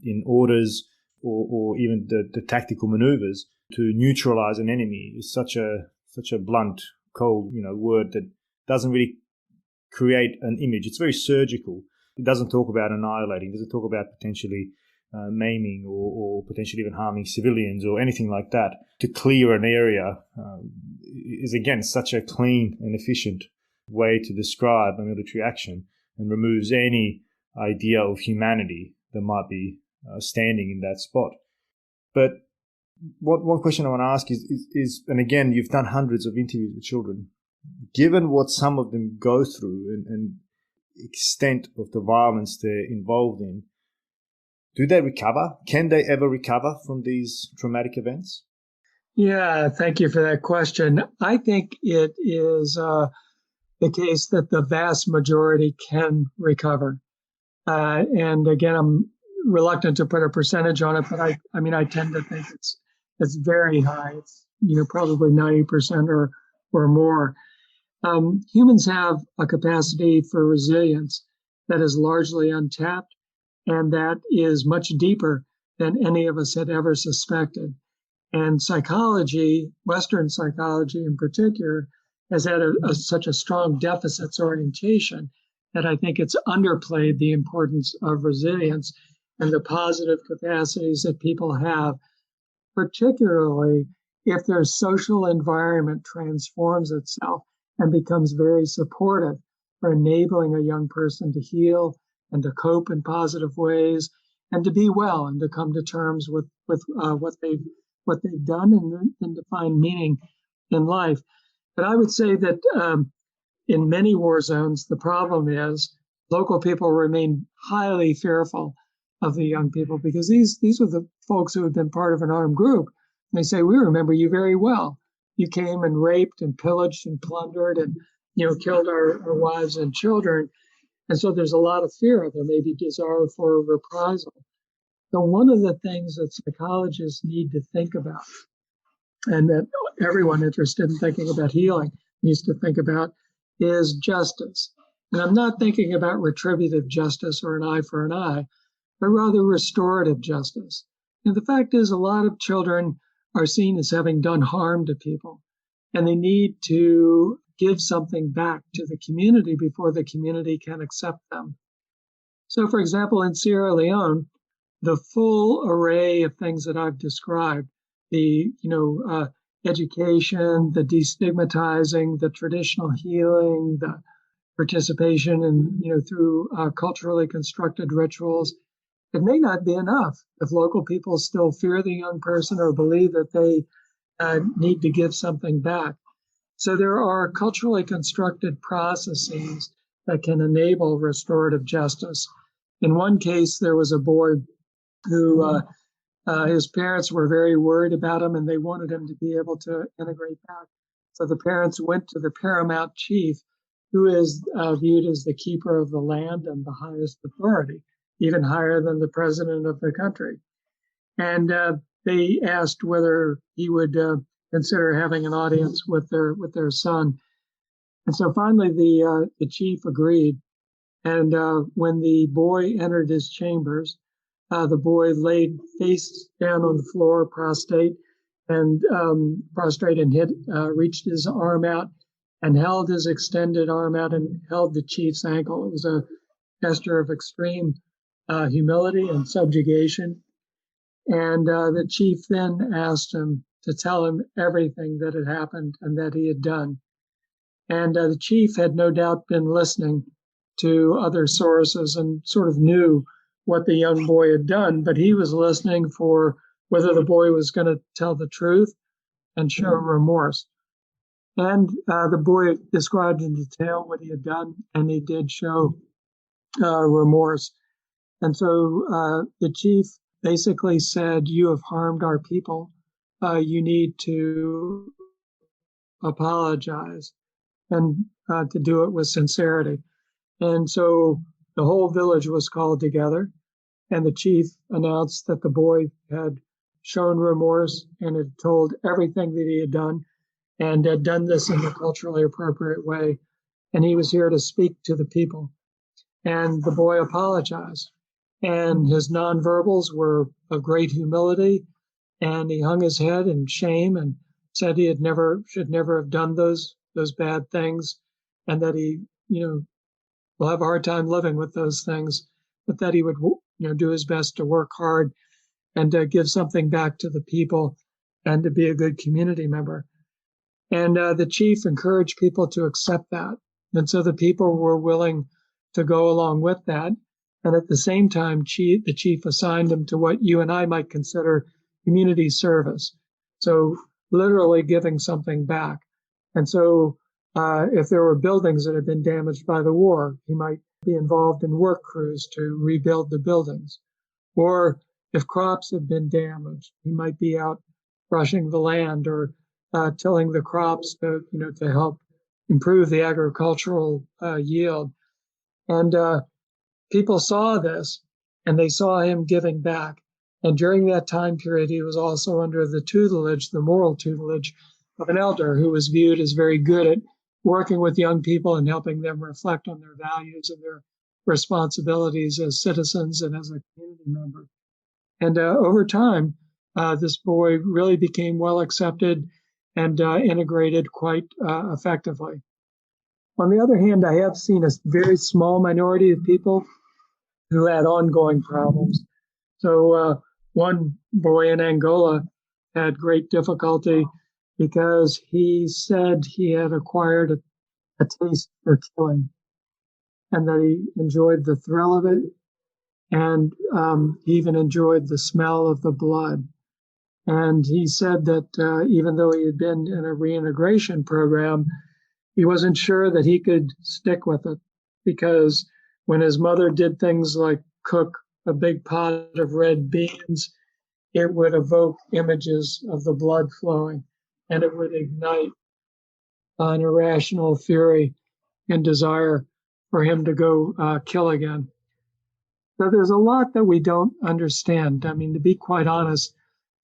in orders, or even the tactical maneuvers. To neutralize an enemy is such a blunt, cold word that doesn't really create an image. It's very surgical. It doesn't talk about annihilating. It doesn't talk about potentially maiming or potentially even harming civilians or anything like that. To clear an area is, again, such a clean and efficient way to describe a military action, and removes any idea of humanity that might be standing in that spot. But one question I want to ask is, and again, you've done hundreds of interviews with children. Given what some of them go through and extent of the violence they're involved in, do they recover? Can they ever recover from these traumatic events? Yeah, thank you for that question. I think it is the case that the vast majority can recover. And again, I'm reluctant to put a percentage on it, but I tend to think it's very high. It's probably 90% or more. Humans have a capacity for resilience that is largely untapped, and that is much deeper than any of us had ever suspected. And psychology, Western psychology in particular, has had such a strong deficits orientation that I think it's underplayed the importance of resilience and the positive capacities that people have, particularly if their social environment transforms itself and becomes very supportive for enabling a young person to heal and to cope in positive ways and to be well and to come to terms with what they've done and to find meaning in life. But I would say that in many war zones, the problem is local people remain highly fearful of the young people, because these were the folks who had been part of an armed group. And they say, we remember you very well. You came and raped and pillaged and plundered and killed our wives and children. And so there's a lot of fear. There may be desire for reprisal. So one of the things that psychologists need to think about, and that everyone interested in thinking about healing needs to think about, is justice. And I'm not thinking about retributive justice or an eye for an eye, but rather restorative justice. And the fact is, a lot of children are seen as having done harm to people, and they need to give something back to the community before the community can accept them. So, for example, in Sierra Leone, the full array of things that I've described, the education, the destigmatizing, the traditional healing, the participation in, through culturally constructed rituals, it may not be enough if local people still fear the young person or believe that they need to give something back. So there are culturally constructed processes that can enable restorative justice. In one case, there was a boy who his parents were very worried about him and they wanted him to be able to integrate back. So the parents went to the paramount chief, who is viewed as the keeper of the land and the highest authority, even higher than the president of the country. And they asked whether he would consider having an audience with their son. And so finally, the chief agreed. And when the boy entered his chambers, the boy laid face down on the floor, prostrate, and reached his arm out and held his extended arm out and held the chief's ankle. It was a gesture of extreme humility and subjugation. And the chief then asked him to tell him everything that had happened and that he had done. And the chief had no doubt been listening to other sources and sort of knew what the young boy had done, but he was listening for whether the boy was going to tell the truth and show remorse. And the boy described in detail what he had done, and he did show remorse. And so the chief basically said, "You have harmed our people. You need to apologize and to do it with sincerity." And so the whole village was called together, and the chief announced that the boy had shown remorse and had told everything that he had done and had done this in a culturally appropriate way. And he was here to speak to the people. And the boy apologized. And his nonverbals were of great humility. And he hung his head in shame and said he should never have done those bad things, and that he, will have a hard time living with those things, but that he would, do his best to work hard and to give something back to the people and to be a good community member. And the chief encouraged people to accept that. And so the people were willing to go along with that. And at the same time, the chief assigned him to what you and I might consider community service. So literally giving something back. And so if there were buildings that had been damaged by the war, he might be involved in work crews to rebuild the buildings. Or if crops had been damaged, he might be out brushing the land or tilling the crops to help improve the agricultural yield. And people saw this, and they saw him giving back. And during that time period, he was also under the moral tutelage of an elder who was viewed as very good at working with young people and helping them reflect on their values and their responsibilities as citizens and as a community member. And over time, this boy really became well accepted and integrated quite effectively. On the other hand, I have seen a very small minority of people who had ongoing problems. So one boy in Angola had great difficulty because he said he had acquired a taste for killing and that he enjoyed the thrill of it, and he even enjoyed the smell of the blood. And he said that even though he had been in a reintegration program, he wasn't sure that he could stick with it, because when his mother did things like cook a big pot of red beans, it would evoke images of the blood flowing, and it would ignite an irrational fury and desire for him to go kill again. So there's a lot that we don't understand. I mean, to be quite honest,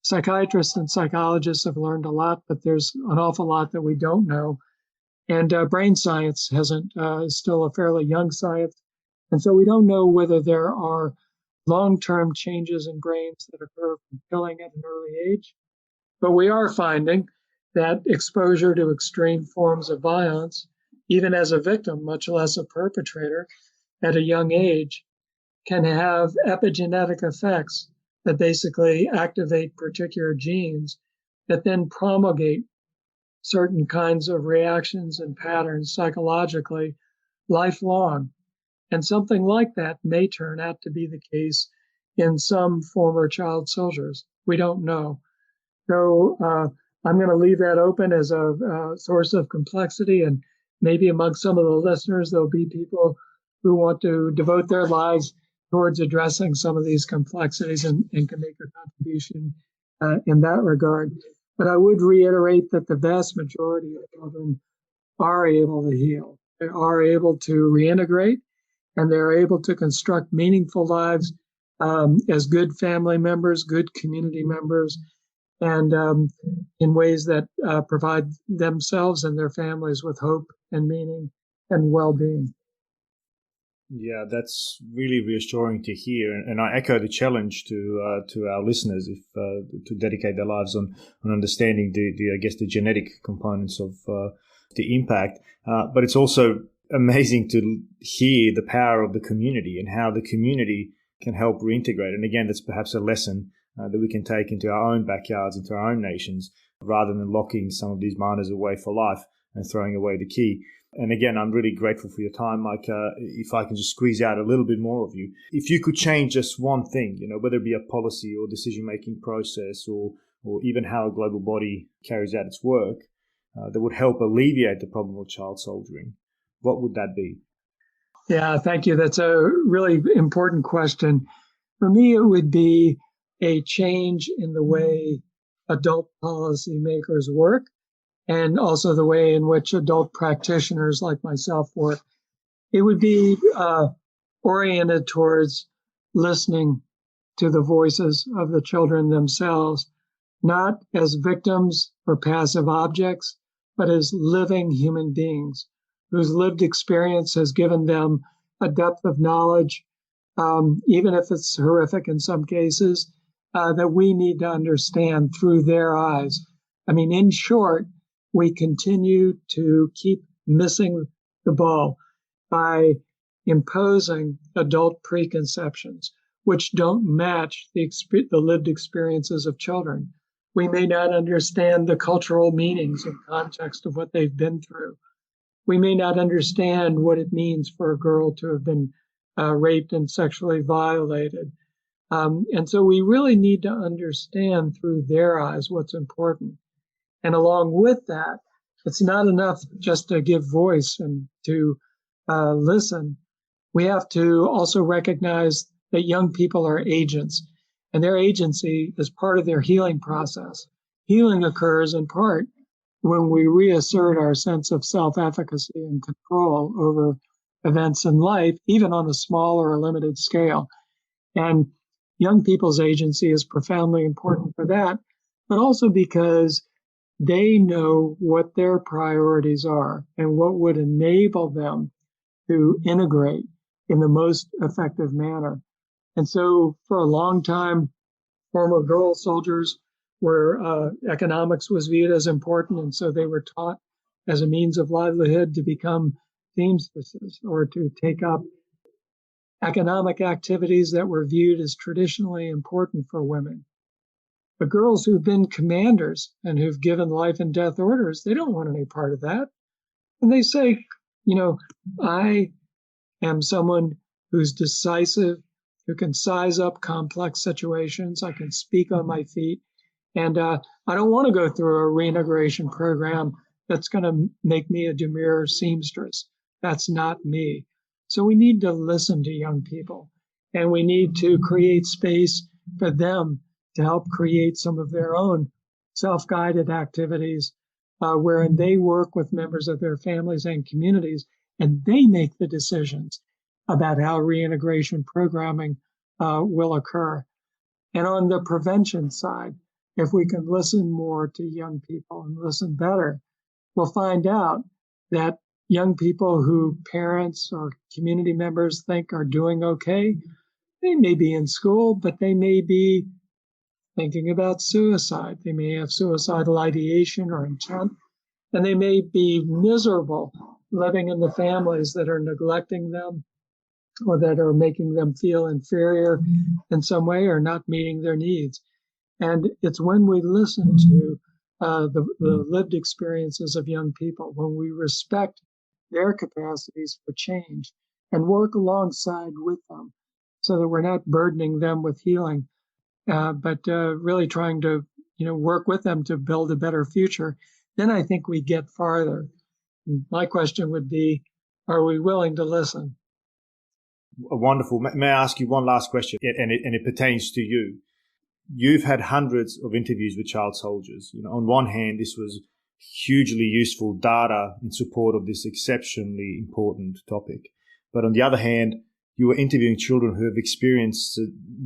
psychiatrists and psychologists have learned a lot, but there's an awful lot that we don't know. And brain science is still a fairly young science. And so we don't know whether there are long-term changes in brains that occur from killing at an early age. But we are finding that exposure to extreme forms of violence, even as a victim, much less a perpetrator, at a young age, can have epigenetic effects that basically activate particular genes that then promulgate certain kinds of reactions and patterns psychologically lifelong. And something like that may turn out to be the case in some former child soldiers. We don't know. So I'm going to leave that open as a source of complexity. And maybe among some of the listeners, there'll be people who want to devote their lives towards addressing some of these complexities and can make a contribution in that regard. But I would reiterate that the vast majority of children are able to heal. They are able to reintegrate, and they're able to construct meaningful lives as good family members, good community members, and in ways that provide themselves and their families with hope and meaning and well-being. Yeah, that's really reassuring to hear, and I echo the challenge to our listeners if to dedicate their lives on understanding the genetic components of the impact. But it's also amazing to hear the power of the community and how the community can help reintegrate. And again, that's perhaps a lesson that we can take into our own backyards, into our own nations, rather than locking some of these minors away for life and throwing away the key. And again, I'm really grateful for your time, Mike. If I can just squeeze out a little bit more of you. If you could change just one thing, whether it be a policy or decision-making process or even how a global body carries out its work that would help alleviate the problem of child soldiering, what would that be? Yeah, thank you. That's a really important question. For me, it would be a change in the way adult policymakers work, and also the way in which adult practitioners like myself work. It would be oriented towards listening to the voices of the children themselves, not as victims or passive objects, but as living human beings whose lived experience has given them a depth of knowledge, even if it's horrific in some cases, that we need to understand through their eyes. I mean, in short, we continue to keep missing the ball by imposing adult preconceptions, which don't match the lived experiences of children. We may not understand the cultural meanings and context of what they've been through. We may not understand what it means for a girl to have been raped and sexually violated. And so we really need to understand through their eyes what's important. And along with that, it's not enough just to give voice and to listen. We have to also recognize that young people are agents, and their agency is part of their healing process. Healing occurs in part when we reassert our sense of self-efficacy and control over events in life, even on a small or a limited scale. And young people's agency is profoundly important for that, but also because they know what their priorities are and what would enable them to integrate in the most effective manner. And so for a long time, former girl soldiers where economics was viewed as important, and so they were taught as a means of livelihood to become seamstresses or to take up economic activities that were viewed as traditionally important for women. But girls who've been commanders and who've given life and death orders, they don't want any part of that. And they say, I am someone who's decisive, who can size up complex situations. I can speak on my feet. And I don't want to go through a reintegration program that's going to make me a demure seamstress. That's not me. So we need to listen to young people, and we need to create space for them to help create some of their own self-guided activities wherein they work with members of their families and communities, and they make the decisions about how reintegration programming will occur. And on the prevention side, if we can listen more to young people and listen better, we'll find out that young people who parents or community members think are doing okay, they may be in school, but they may be thinking about suicide. They may have suicidal ideation or intent, and they may be miserable living in the families that are neglecting them or that are making them feel inferior in some way or not meeting their needs. And it's when we listen to the lived experiences of young people, when we respect their capacities for change and work alongside with them so that we're not burdening them with healing, but really trying to work with them to build a better future, then I think we get farther. My question would be, are we willing to listen? Wonderful. May I ask you one last question? And it pertains to you. You've had hundreds of interviews with child soldiers. On one hand, this was hugely useful data in support of this exceptionally important topic. But on the other hand, you were interviewing children who have experienced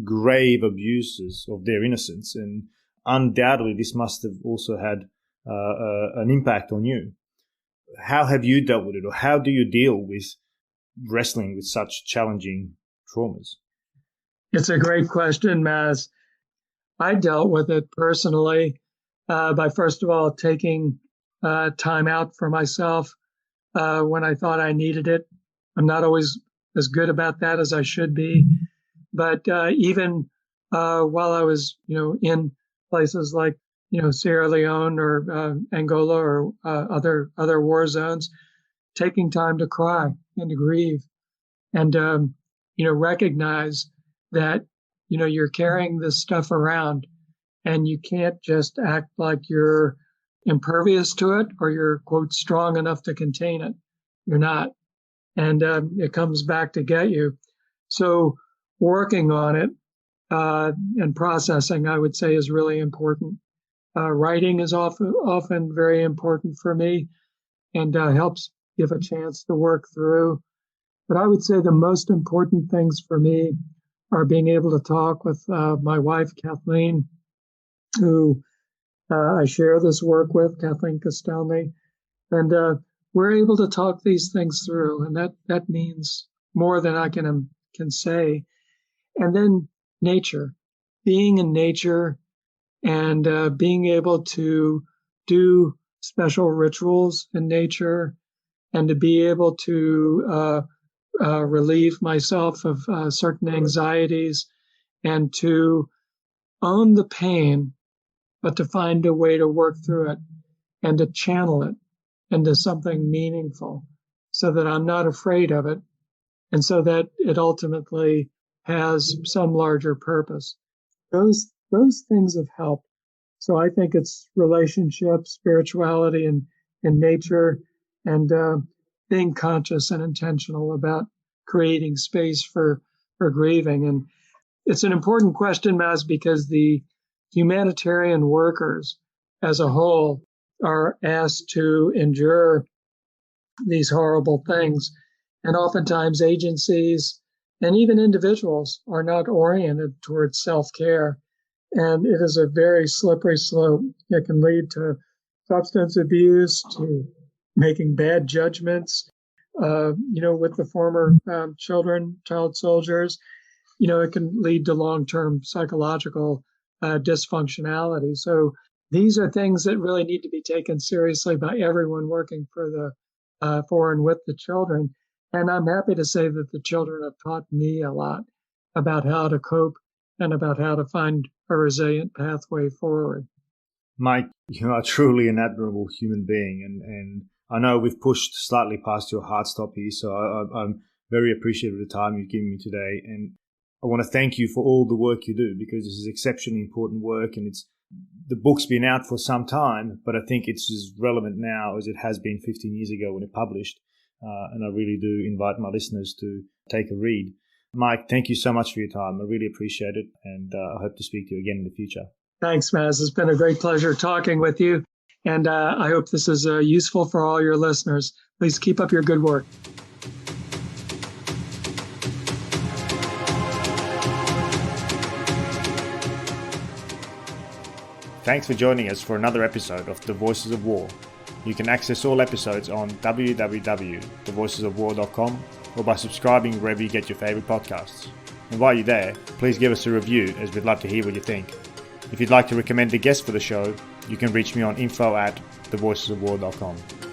grave abuses of their innocence. And undoubtedly, this must have also had an impact on you. How have you dealt with it, or how do you deal with wrestling with such challenging traumas? It's a great question, Maz. I dealt with it personally by, first of all, taking time out for myself when I thought I needed it. I'm not always as good about that as I should be. But even while I was, in places like, Sierra Leone or Angola or other war zones, taking time to cry and to grieve and, recognize that, you're carrying this stuff around and you can't just act like you're impervious to it or you're, quote, strong enough to contain it. You're not. And it comes back to get you. So working on it and processing, I would say, is really important. Writing is often very important for me and helps give a chance to work through. But I would say the most important things for me are being able to talk with my wife, Kathleen, who I share this work with, Kathleen Castelny, and we're able to talk these things through, and that means more than I can say. And then nature, being in nature and being able to do special rituals in nature and to be able to relieve myself of certain anxieties and to own the pain, but to find a way to work through it and to channel it into something meaningful so that I'm not afraid of it and so that it ultimately has some larger purpose. Those things have helped. So I think it's relationships, spirituality, and nature, and being conscious and intentional about creating space for grieving. And it's an important question, Maz, because the humanitarian workers as a whole are asked to endure these horrible things. And oftentimes agencies and even individuals are not oriented towards self-care. And it is a very slippery slope. It can lead to substance abuse, to making bad judgments, with the former child soldiers. It can lead to long-term psychological dysfunctionality. So these are things that really need to be taken seriously by everyone working for and with the children. And I'm happy to say that the children have taught me a lot about how to cope and about how to find a resilient pathway forward. Mike, you are truly an admirable human being, and I know we've pushed slightly past your hard stop here, so I'm very appreciative of the time you've given me today, and I want to thank you for all the work you do, because this is exceptionally important work, and the book's been out for some time, but I think it's as relevant now as it has been 15 years ago when it published, and I really do invite my listeners to take a read. Mike, thank you so much for your time. I really appreciate it, and I hope to speak to you again in the future. Thanks, Maz. It's been a great pleasure talking with you, and I hope this is useful for all your listeners. Please keep up your good work. Thanks for joining us for another episode of The Voices of War. You can access all episodes on www.thevoicesofwar.com or by subscribing wherever you get your favorite podcasts. And while you're there, please give us a review, as we'd love to hear what you think. If you'd like to recommend a guest for the show, you can reach me on info@thevoicesofwar.com.